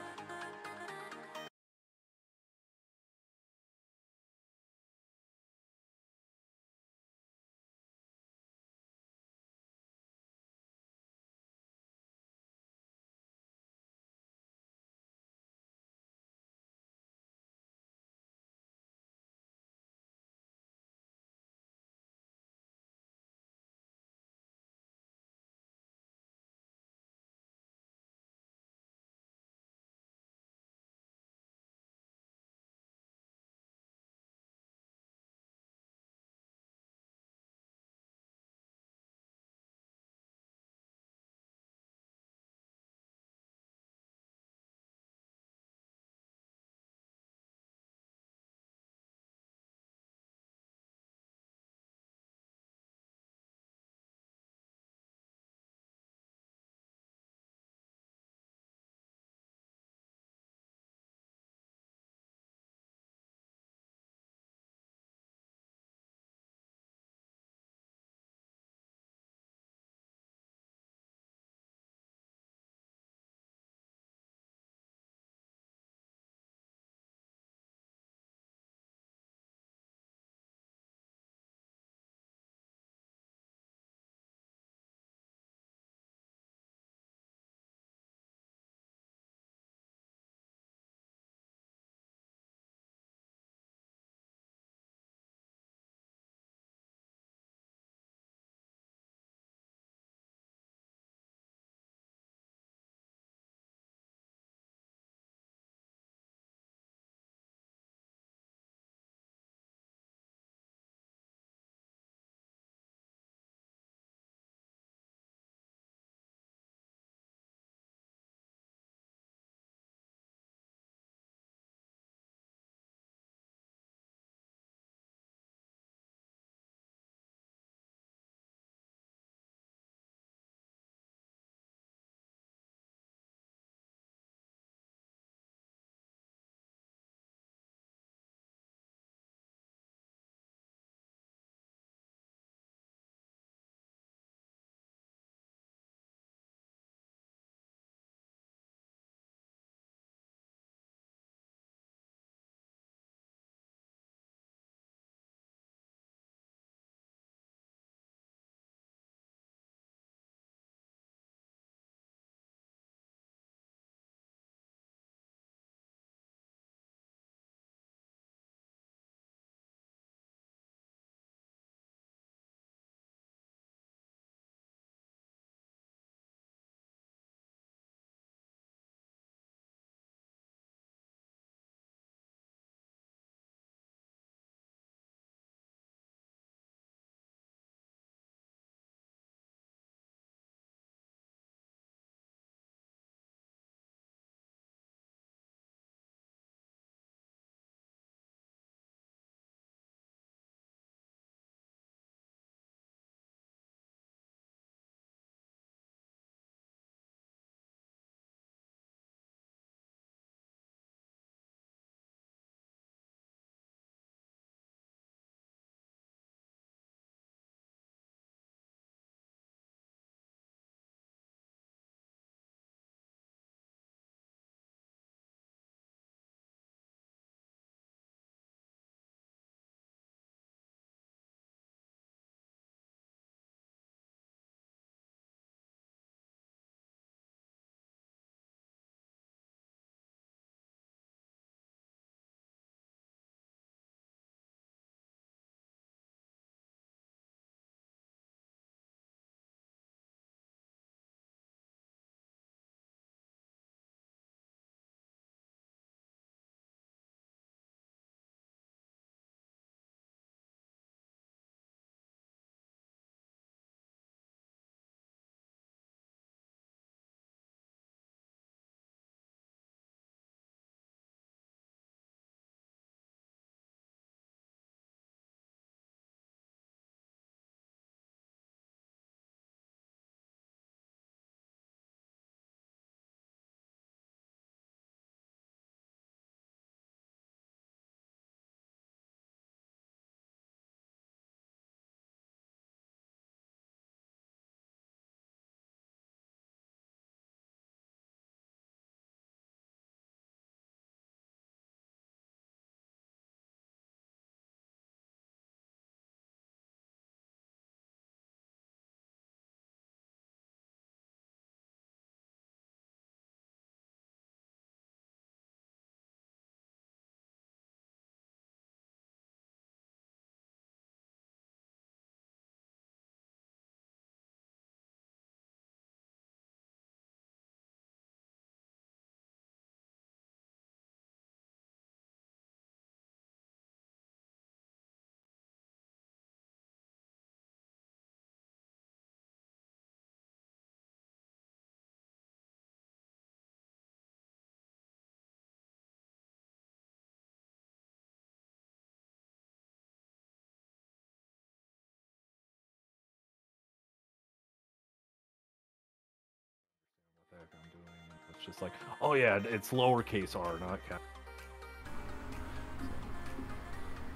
just like, oh yeah, it's lowercase r, not cap.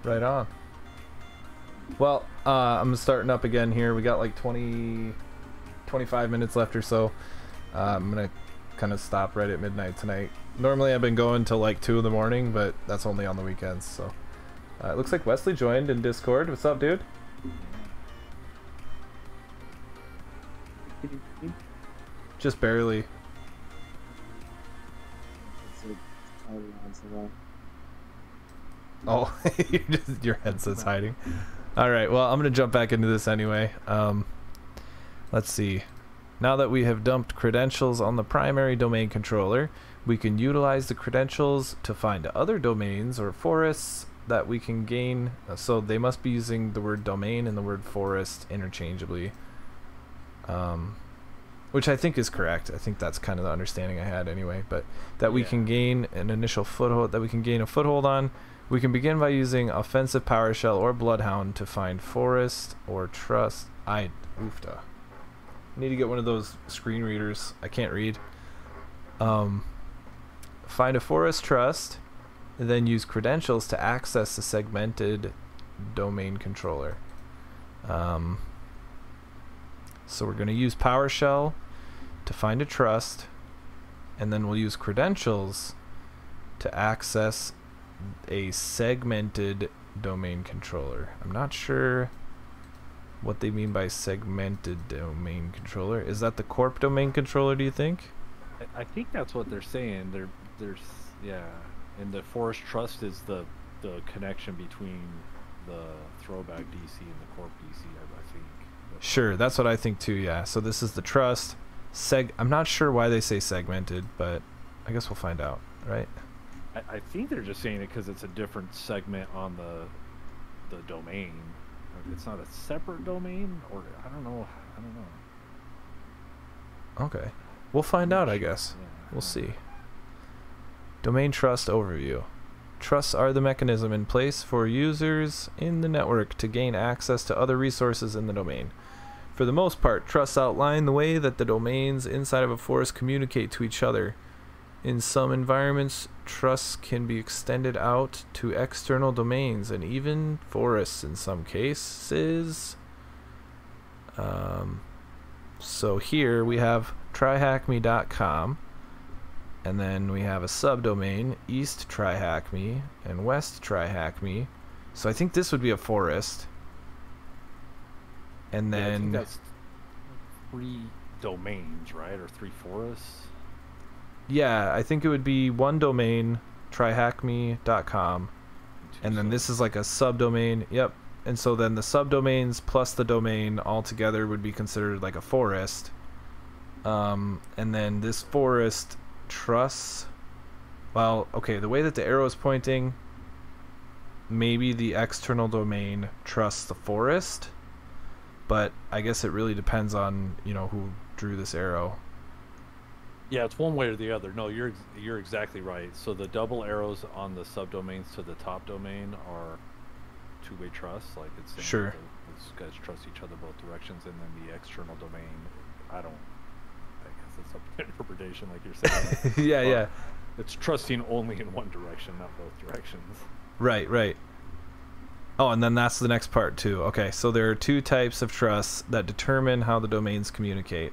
Right on. Well, I'm starting up again here. We got like 25 minutes left or so. I'm gonna kind of stop right at midnight tonight. Normally I've been going till like 2 in the morning, but that's only on the weekends. So it looks like Wesley joined in Discord. What's up, dude? Just barely. Oh, your headset's hiding. All right, well, I'm gonna jump back into this anyway. Let's see. Now that we have dumped credentials on the primary domain controller, we can utilize the credentials to find other domains or forests that we can gain. So they must be using the word domain and the word forest interchangeably, which I think is correct. I think that's kind of the understanding I had anyway. But that we can gain an initial foothold, that we can gain a foothold on. We can begin by using offensive PowerShell or Bloodhound to find forest or trust. Oofta. Need to get one of those screen readers. I can't read. Find a forest trust, and then use credentials to access the segmented domain controller. So we're going to use PowerShell to find a trust, and then we'll use credentials to access a segmented domain controller. I'm not sure what they mean by segmented domain controller. Is that the corp domain controller, do you think? I think that's what they're saying. There's yeah, and the forest trust is the connection between the throwback DC and the corp DC, I think. Sure, that's what I think too, yeah. So this is the trust. I'm not sure why they say segmented, but I guess we'll find out, right? I think they're just saying it because it's a different segment on the domain. It's not a separate domain, or I don't know. Okay, we'll find out, I guess. Yeah, we'll see. Domain trust overview. Trusts are the mechanism in place for users in the network to gain access to other resources in the domain. For the most part, trusts outline the way that the domains inside of a forest communicate to each other. In some environments, trusts can be extended out to external domains and even forests in some cases. So here we have TryHackMe.com, and then we have a subdomain, East TryHackMe and West TryHackMe. So I think this would be a forest. And then I think that's 3 domains, right? Or 3 forests? Yeah, I think it would be one domain, TryHackMe.com, and then this is like a subdomain. Yep. And so then the subdomains plus the domain all together would be considered like a forest. And then this forest trusts. Well, okay, the way that the arrow is pointing, maybe the external domain trusts the forest, but I guess it really depends on, you know, who drew this arrow. Yeah, it's one way or the other. No, you're exactly right. So the double arrows on the subdomains to the top domain are two-way trust. Like it's saying sure. Those guys trust each other both directions, and then the external domain, I guess it's up to interpretation, like you're saying. Yeah. It's trusting only in one direction, not both directions. Right. Oh, and then that's the next part too. Okay, so there are 2 types of trusts that determine how the domains communicate.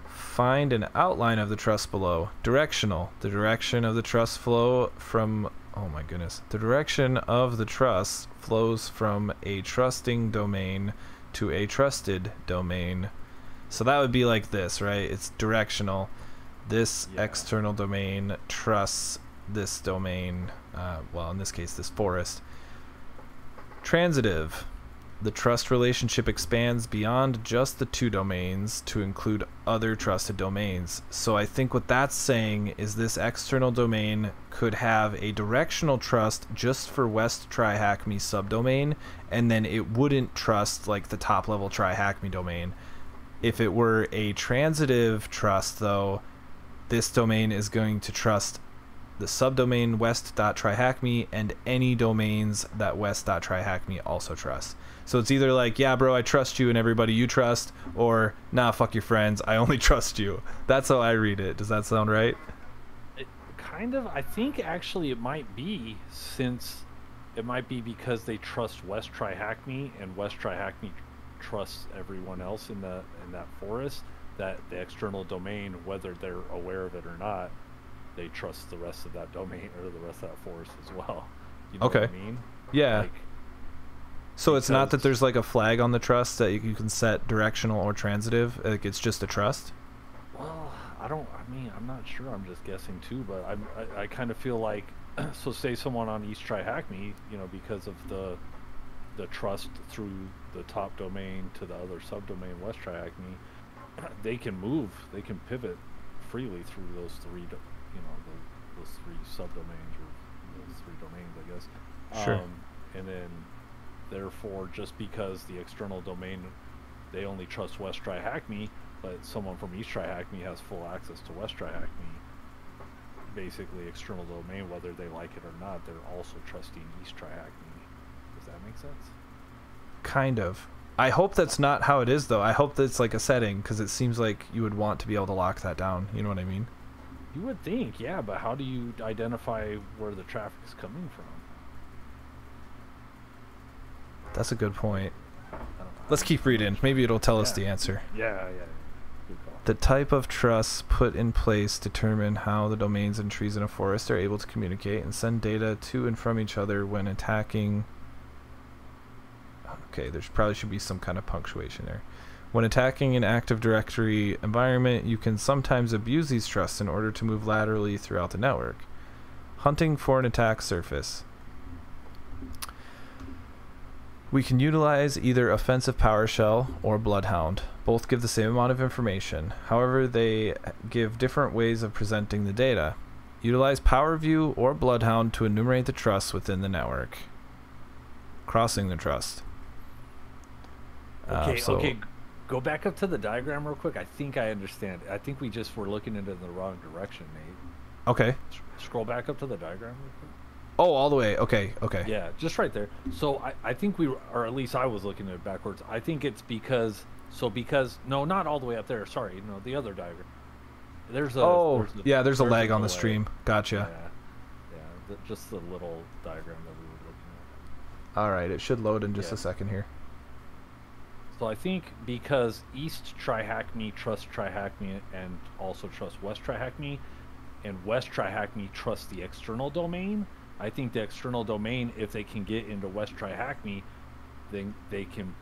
Find an outline of the trust below. Directional. The direction of the trust flow from... Oh my goodness. The direction of the trust flows from a trusting domain to a trusted domain. So that would be like this, right? It's directional. This external domain trusts this domain. Well, in this case, this forest. Transitive. The trust relationship expands beyond just the 2 domains to include other trusted domains. So I think what that's saying is this external domain could have a directional trust just for West TryHackMe subdomain, and then it wouldn't trust like the top level TryHackMe domain. If it were a transitive trust though, this domain is going to trust the subdomain west.tryhackme, and any domains that west.tryhackme also trusts. So it's either like, yeah, bro, I trust you and everybody you trust, or nah, fuck your friends, I only trust you. That's how I read it. Does that sound right? It kind of, I think actually it might be, since it might be because they trust West TryHackMe, and West TryHackMe trusts everyone else in that forest, that the external domain, whether they're aware of it or not, they trust the rest of that domain or the rest of that forest as well. You know Okay. what I mean? Yeah. Like, So it's not that because- there's like a flag on the trust that you can set directional or transitive. Like it's just a trust. Well, I'm not sure. I'm just guessing too, but I kind of feel like, so say someone on East TryHackMe, you know, because of the trust through the top domain to the other subdomain West TryHackMe, they can pivot freely through those three, those three subdomains or those three domains, I guess. Sure. And then, therefore, just because the external domain, they only trust West TryHackMe, but someone from East TryHackMe has full access to West TryHackMe, basically external domain, whether they like it or not, they're also trusting East TryHackMe. Does that make sense? Kind of. I hope that's not how it is, though. I hope that's like a setting, because it seems like you would want to be able to lock that down. You know what I mean? You would think, yeah, but how do you identify where the traffic is coming from? That's a good point. I don't know. Let's keep reading. Maybe it'll tell us the answer. Yeah. Good call. The type of trusts put in place determine how the domains and trees in a forest are able to communicate and send data to and from each other when attacking. Okay, there probably should be some kind of punctuation there. When attacking an Active Directory environment, you can sometimes abuse these trusts in order to move laterally throughout the network. Hunting for an attack surface. We can utilize either Offensive PowerShell or Bloodhound. Both give the same amount of information. However, they give different ways of presenting the data. Utilize PowerView or Bloodhound to enumerate the trusts within the network. Crossing the trust. Okay, go back up to the diagram real quick. I think I understand. I think we just were looking into the wrong direction, Nate. Okay. Scroll back up to the diagram real quick. Oh, all the way. Okay. Yeah, just right there. So I think we, or at least I was looking at it backwards. I think it's because, no, not all the way up there. Sorry, no, the other diagram. There's a lag on the stream. Gotcha. Yeah, just the little diagram that we were looking at. All right, it should load in just a second here. So I think because East TryHackMe trusts TryHackMe and also trusts West TryHackMe, and West TryHackMe trusts the external domain, I think the external domain, if they can get into West TryHackMe, then they can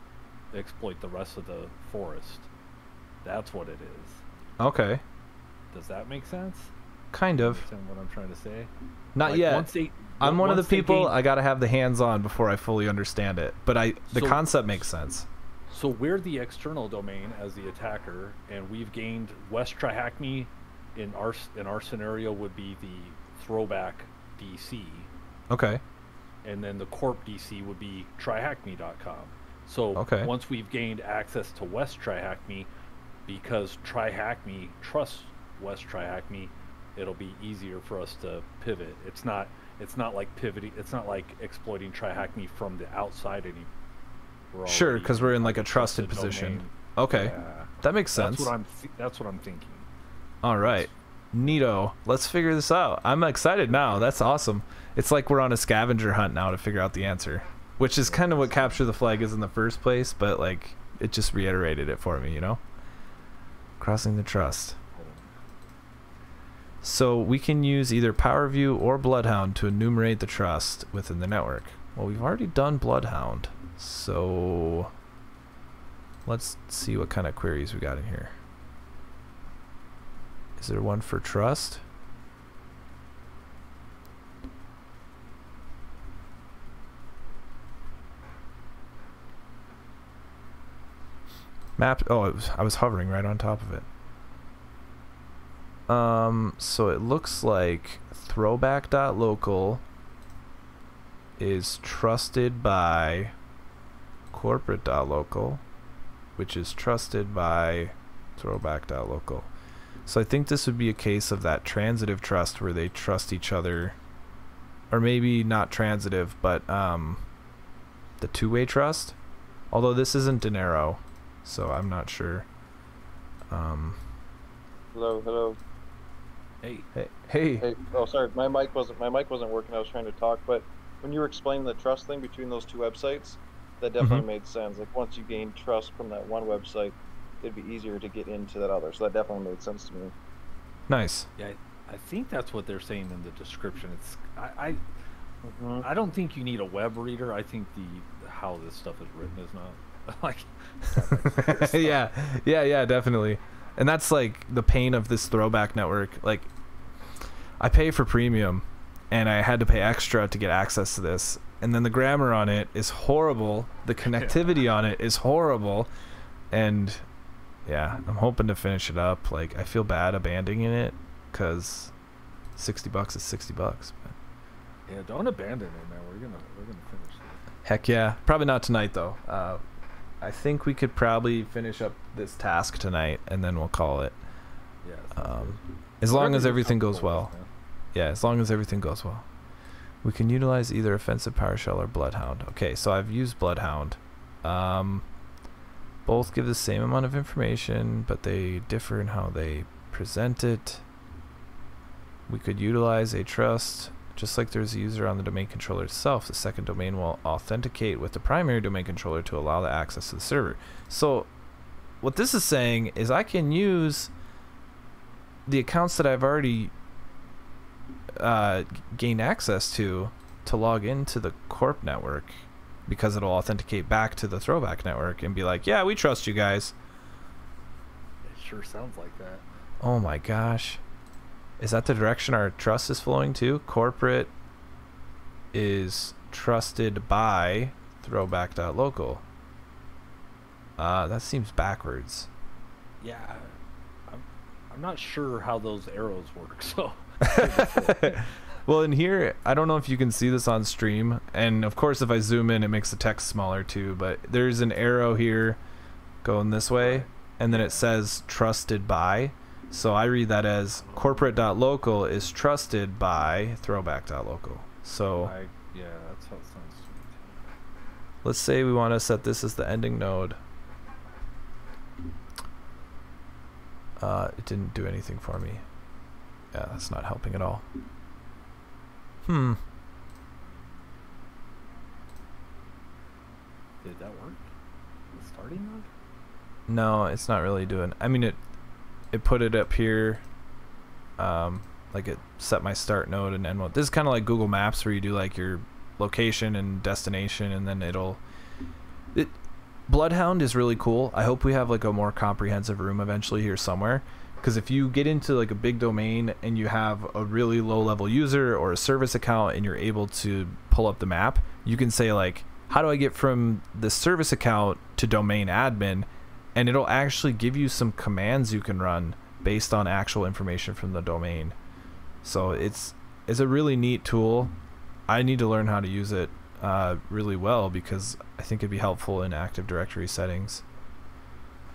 exploit the rest of the forest. That's what it is. Okay. Does that make sense? Kind of. Understand what I'm trying to say? Not Like, yet. I'm one of the people, I gotta have the hands-on before I fully understand it. But the concept makes sense. So we're the external domain as the attacker, and we've gained West TryHackMe. In our scenario would be the Throwback DC. Okay. And then the Corp DC would be TryHackMe.com. So once we've gained access to West TryHackMe, because TryHackMe trusts West TryHackMe, it'll be easier for us to pivot. It's not like pivoting. It's not like exploiting TryHackMe from the outside anymore. Sure, because we're in like a trusted position. Domain. Okay, Yeah. that makes sense. That's what I'm thinking. All right, neato. Let's figure this out. I'm excited now. That's awesome. It's like we're on a scavenger hunt now to figure out the answer, which is kind of what capture the flag is in the first place. But like, it just reiterated it for me, you know. Crossing the trust. So we can use either PowerView or Bloodhound to enumerate the trust within the network. Well, we've already done Bloodhound. So let's see what kind of queries we got in here. Is there one for trust? Map. Oh, I was hovering right on top of it. So it looks like throwback.local is trusted by corporate.local, which is trusted by throwback.local. So I think this would be a case of that transitive trust where they trust each other, or maybe not transitive, but the two-way trust. Although this isn't dinero, so I'm not sure. Hello. Hey. Hey. Oh, sorry. My mic wasn't working. I was trying to talk, but when you were explaining the trust thing between those two websites, that definitely made sense. Like once you gain trust from that one website, it'd be easier to get into that other. So that definitely made sense to me. Nice. Yeah, I think that's what they're saying in the description. It's I don't think you need a web reader. I think how this stuff is written is not like yeah, definitely. And that's like the pain of this Throwback network. Like, I pay for premium, and I had to pay extra to get access to this. And then the grammar on it is horrible. The connectivity on it is horrible. And yeah, I'm hoping to finish it up. Like, I feel bad abandoning it because $60 is $60. But yeah, don't abandon it, man. We're gonna finish it. Heck yeah. Probably not tonight though. I think we could probably finish up this task tonight, and then we'll call it. Yeah. As long as everything goes well. Yeah, as long as everything goes well. We can utilize either Offensive PowerShell or Bloodhound. Okay, so I've used Bloodhound. Both give the same amount of information, but they differ in how they present it. We could utilize a trust. Just like there's a user on the domain controller itself, the second domain will authenticate with the primary domain controller to allow the access to the server. So what this is saying is I can use the accounts that I've already gained access to log into the Corp network, because it'll authenticate back to the Throwback network and be like, yeah, we trust you guys. It sure sounds like that. Oh my gosh. Is that the direction our trust is flowing to? Corporate is trusted by Throwback.local. That seems backwards. Yeah, I'm not sure how those arrows work, so. Well, in here, I don't know if you can see this on stream, and of course if I zoom in it makes the text smaller too, but there's an arrow here going this way, and then it says trusted by. So I read that as corporate.local is trusted by Throwback.local. So yeah, that's how it sounds to me too. Let's say we want to set this as the ending node. It didn't do anything for me. Yeah, that's not helping at all. Did that work? The starting node? No, it's not really doing. I mean, it put it up here, like it set my start node and end node. This is kind of like Google Maps, where you do like your location and destination, and then Bloodhound is really cool. I hope we have like a more comprehensive room eventually here somewhere, because if you get into like a big domain and you have a really low level user or a service account and you're able to pull up the map, you can say like, how do I get from the service account to domain admin? And it'll actually give you some commands you can run based on actual information from the domain. So it's a really neat tool. I need to learn how to use it really well, because I think it'd be helpful in Active Directory settings.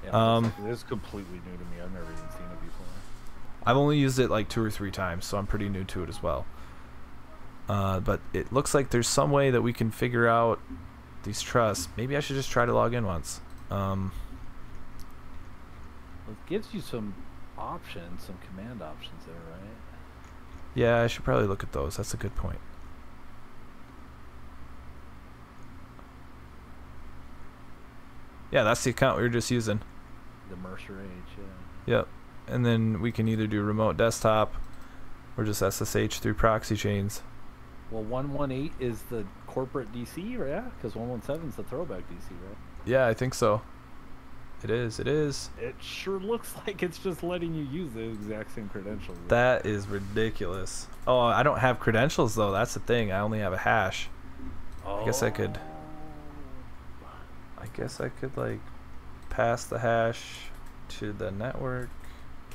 Yeah, this is completely new to me. I've never even seen it before. I've only used it like 2 or 3 times, so I'm pretty new to it as well. But it looks like there's some way that we can figure out these trusts. Maybe I should just try to log in once. It gives you some options, some command options there, right? Yeah, I should probably look at those. That's a good point. Yeah, that's the account we were just using. The Mercer H, yeah. Yep. And then we can either do remote desktop or just SSH through proxy chains. Well, 118 is the corporate DC, right? Yeah, because 117 is the Throwback DC, right? Yeah, I think so. It is. It sure looks like it's just letting you use the exact same credentials. That is ridiculous. Oh, I don't have credentials though. That's the thing. I only have a hash. Oh. I guess I could like pass the hash to the network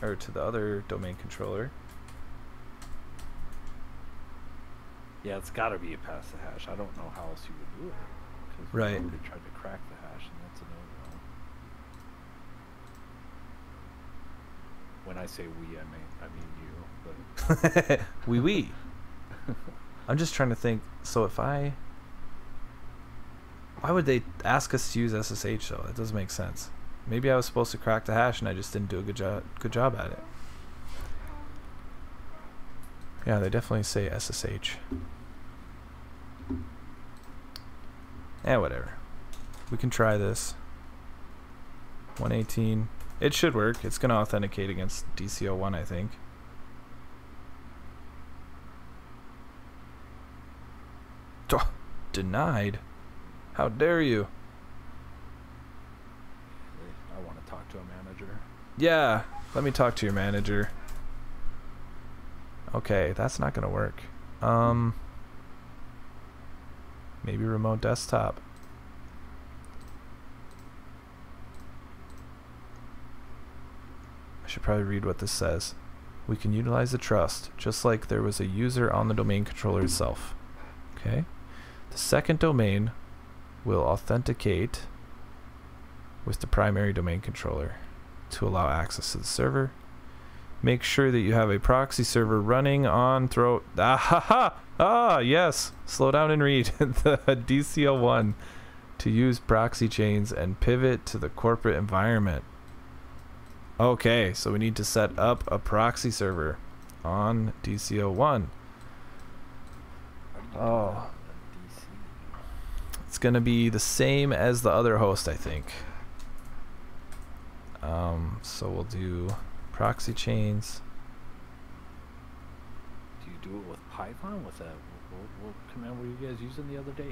or to the other domain controller. Yeah, it's got to be a pass the hash. I don't know how else you would do it. Because we already tried to crack the hash, and that's a no-go. When I say we, I mean you. But we. I'm just trying to think. So if why would they ask us to use SSH though? It doesn't make sense. Maybe I was supposed to crack the hash and I just didn't do a good job at it. Yeah, they definitely say SSH. Whatever. We can try this. 118. It should work. It's going to authenticate against DC01, I think. Denied? How dare you? I want to talk to a manager. Yeah, let me talk to your manager. Okay, that's not going to work. Maybe remote desktop. I should probably read what this says. We can utilize the trust, just like there was a user on the domain controller itself. Okay. The second domain will authenticate with the primary domain controller to allow access to the server. Make sure that you have a proxy server running on yes. Slow down and read. The DCL1 to use proxy chains and pivot to the corporate environment. Okay, so we need to set up a proxy server on DCL1. Oh. It's going to be the same as the other host, I think. So we'll do proxy chains. Do you do it with Python? With that, what command were you guys using the other day?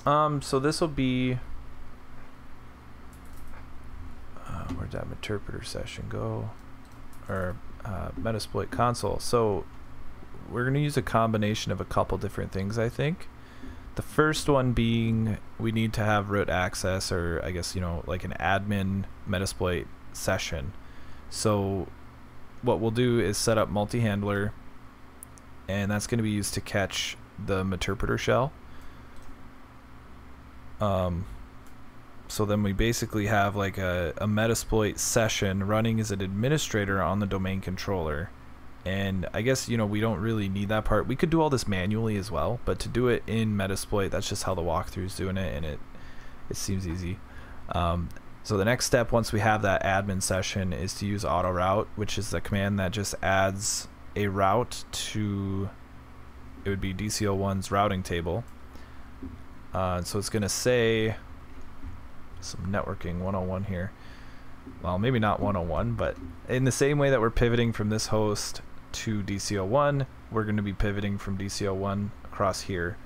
http.server? So this will be where'd that interpreter session go? Or Metasploit console. So we're going to use a combination of a couple different things, I think. The first one being we need to have root access, or I guess, you know, like an admin Metasploit session. So what we'll do is set up multi-handler, and that's going to be used to catch the interpreter shell. So then we basically have like a Metasploit session running as an administrator on the domain controller. And I guess, you know, we don't really need that part. We could do all this manually as well, but to do it in Metasploit, that's just how the walkthrough's doing it, and it seems easy. So the next step, once we have that admin session, is to use auto route, which is the command that just adds a route to, it would be DCL1's routing table. So it's going to say some networking 101 here. Well, maybe not 101, but in the same way that we're pivoting from this host to DCL1, we're going to be pivoting from DCL1 across here.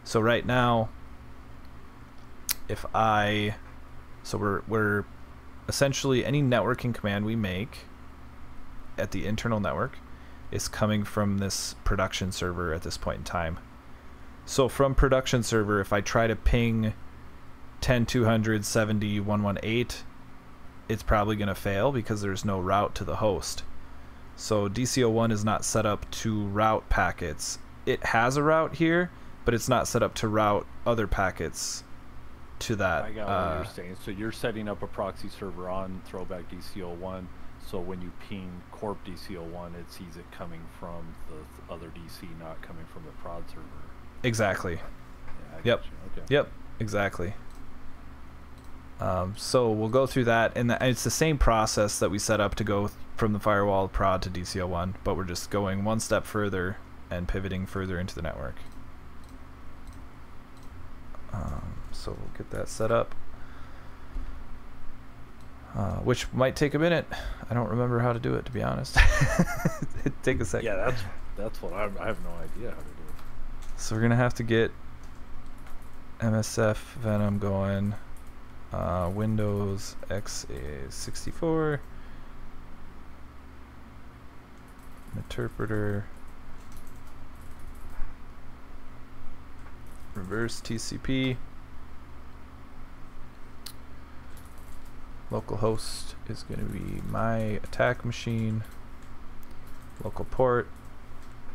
So right now, if we're essentially any networking command we make at the internal network is coming from this production server at this point in time. So from production server, if I try to ping 10.200.70.118, it's probably going to fail because there's no route to the host. So DCL1 is not set up to route packets. It has a route here, but it's not set up to route other packets to that. I got what you're saying. So you're setting up a proxy server on Throwback DCL1, so when you ping Corp DCL1, it sees it coming from the other DC, not coming from the prod server. Exactly. Yeah, Yep. Okay. Yep. Exactly. So we'll go through that, and it's the same process that we set up to go from the firewall prod to DCL1, but we're just going one step further and pivoting further into the network. So we'll get that set up, which might take a minute. I don't remember how to do it, to be honest. It'd take a second. Yeah, that's what I have no idea how to do it. So we're gonna have to get MSF Venom going. Windows x64 interpreter, reverse TCP, localhost is going to be my attack machine, local port.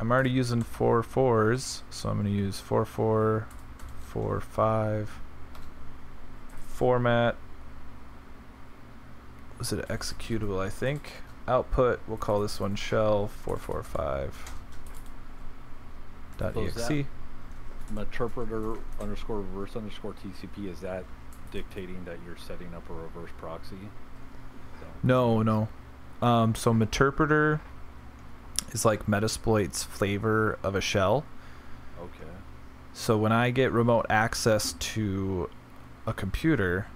I'm already using 4 4s, so I'm going to use 4445 format. was it executable, I think. Output, we'll call this one shell 445.exe. Meterpreter underscore reverse underscore TCP, is that dictating that you're setting up a reverse proxy? No. So Meterpreter is like Metasploit's flavor of a shell. Okay. So when I get remote access to a computer,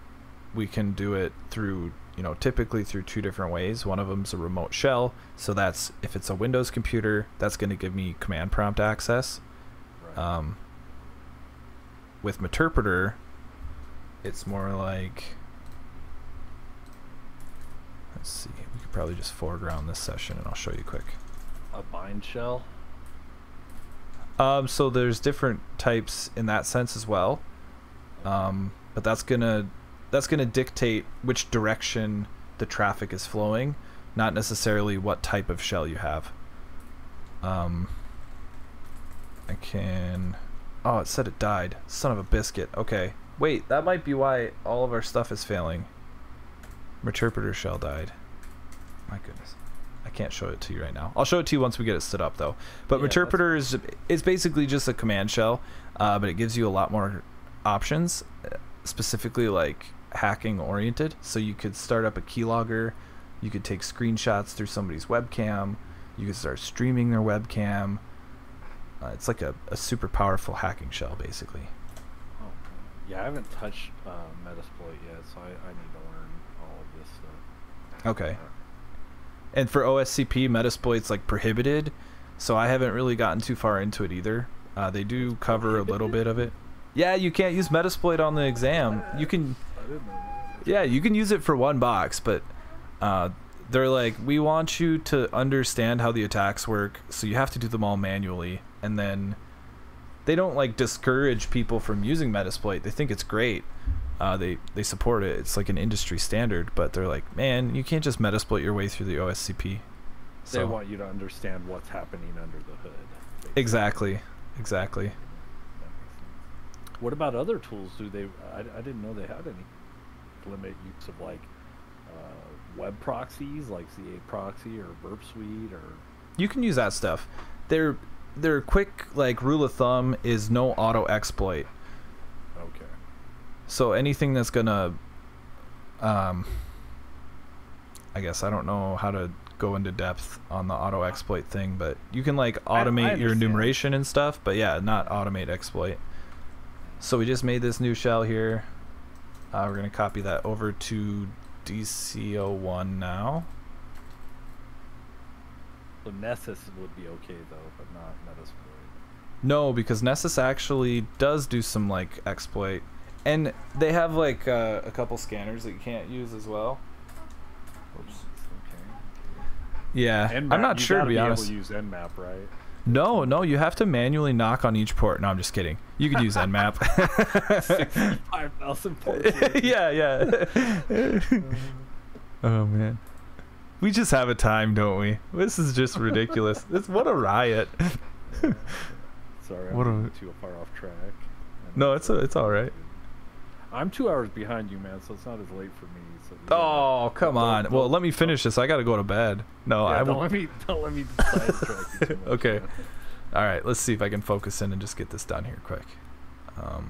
we can do it through, typically through two different ways. One of them's a remote shell. So that's, if it's a Windows computer, that's going to give me command prompt access. Right. With Meterpreter, it's more like, let's see, we could probably just foreground this session and I'll show you quick. A bind shell? So there's different types in that sense as well. But that's gonna dictate which direction the traffic is flowing, not necessarily what type of shell you have. I can... Oh, it said it died. Son of a biscuit. Okay. Wait, that might be why all of our stuff is failing. Meterpreter shell died. My goodness. I can't show it to you right now. I'll show it to you once we get it stood up, though. But yeah, Meterpreter is basically just a command shell, but it gives you a lot more options, specifically like hacking oriented. So you could start up a keylogger, you could take screenshots through somebody's webcam, you could start streaming their webcam. It's like a super powerful hacking shell, basically. Oh, yeah, I haven't touched Metasploit yet, so I need to learn all of this stuff. Okay. And for OSCP, Metasploit's like prohibited, so I haven't really gotten too far into it either. They do cover a little bit of it. Yeah, you can't use Metasploit on the exam. You can... I didn't know that. Yeah, you can use it for one box, but they're like, we want you to understand how the attacks work, so you have to do them all manually. And then they don't like discourage people from using Metasploit. They think it's great. They support it. It's like an industry standard, but they're like, man, you can't just Metasploit your way through the OSCP. So, they want you to understand what's happening under the hood. Basically. Exactly. What about other tools? Do they? I didn't know they had any limit use of like web proxies, like C8 proxy or Burp Suite, or. You can use that stuff. Their quick like rule of thumb is no auto exploit. Okay. So anything that's gonna, I guess I don't know how to go into depth on the auto exploit thing, but you can like automate your enumeration and stuff, but yeah, not automate exploit. So we just made this new shell here. We're gonna copy that over to DC01 now. So Nessus would be okay though, but not Metasploit. No, because Nessus actually does do some like exploit, and they have like a couple scanners that you can't use as well. Oops. Okay. Yeah, Nmap, I'm not sure to be honest. You use Nmap, right? No, you have to manually knock on each port. No, I'm just kidding. You could use Nmap. 65,000 ports. Yeah. Oh man, we just have a time, don't we? This is just ridiculous. What a riot. Sorry, I'm too far off track. No, it's all right. I'm 2 hours behind you, man, so it's not as late for me. So oh, come on. Well, let me finish this. I got to go to bed. No, yeah, I won't. Don't let me sidetrack you too much. Okay. All right, let's see if I can focus in and just get this done here quick. And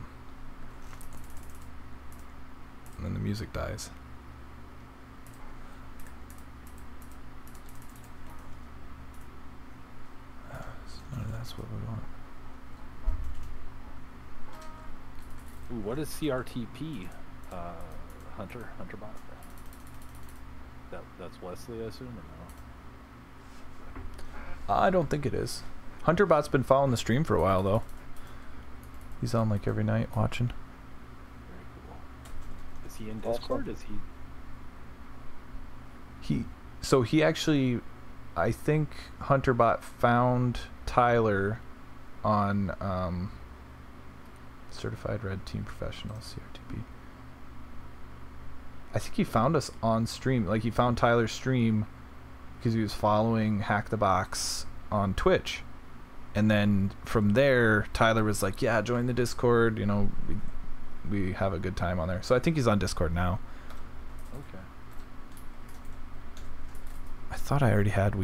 then the music dies. So that's what we want. Ooh, what is CRTP? Hunter bot. That's Wesley, I assume, or no? I don't think it is. Hunterbot's been following the stream for a while though. He's on like every night watching. Very cool. Is he in Discord? Is he? He actually, I think Hunterbot found Tyler on Certified Red Team Professional, CRTP. I think he found us on stream. Like he found Tyler's stream because he was following Hack the Box on Twitch. And then from there, Tyler was like, yeah, join the Discord. You know, we have a good time on there. So I think he's on Discord now. Okay. thought I already had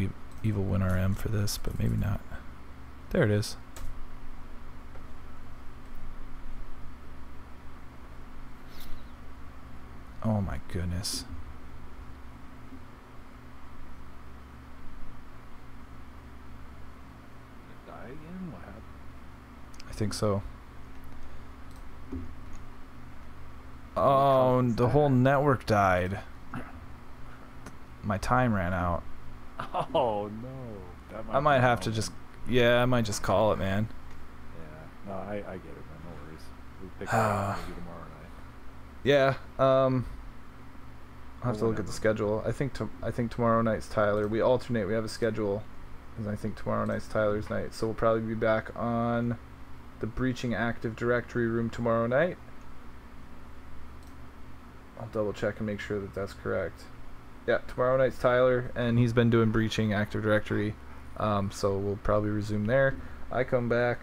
Evil WinRM for this, but maybe not. There it is. Oh my goodness. Did it die again? What happened? I think so. Oh, the whole network died. My time ran out. Oh no. That I might have to just, yeah, I might just call it, man. Yeah. No, I get it, man. No worries. We pick it up maybe tomorrow night. Yeah. I'll have to look at the schedule. I think tomorrow night's Tyler. We alternate. We have a schedule, and I think tomorrow night's Tyler's night. So we'll probably be back on the Breaching Active Directory room tomorrow night. I'll double check and make sure that that's correct. Yeah, tomorrow night's Tyler, and he's been doing Breaching Active Directory, so we'll probably resume there. I come back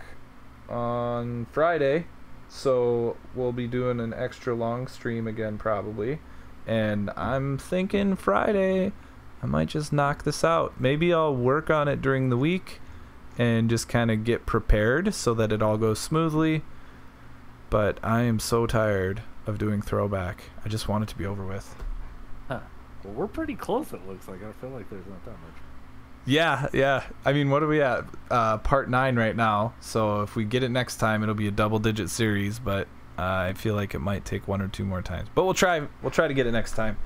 on Friday, so we'll be doing an extra long stream again probably, and I'm thinking Friday I might just knock this out. Maybe I'll work on it during the week and just kind of get prepared so that it all goes smoothly, but I am so tired of doing Throwback. I just want it to be over with. Huh. Well, we're pretty close, it looks like. I feel like there's not that much. Yeah. I mean, what are we at? Part 9 right now. So if we get it next time, it'll be a double-digit series. But I feel like it might take 1 or 2 more times. But we'll try to get it next time.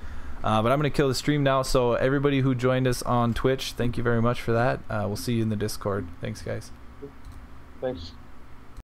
But I'm gonna kill the stream now. So everybody who joined us on Twitch, thank you very much for that. We'll see you in the Discord. Thanks, guys. Thanks.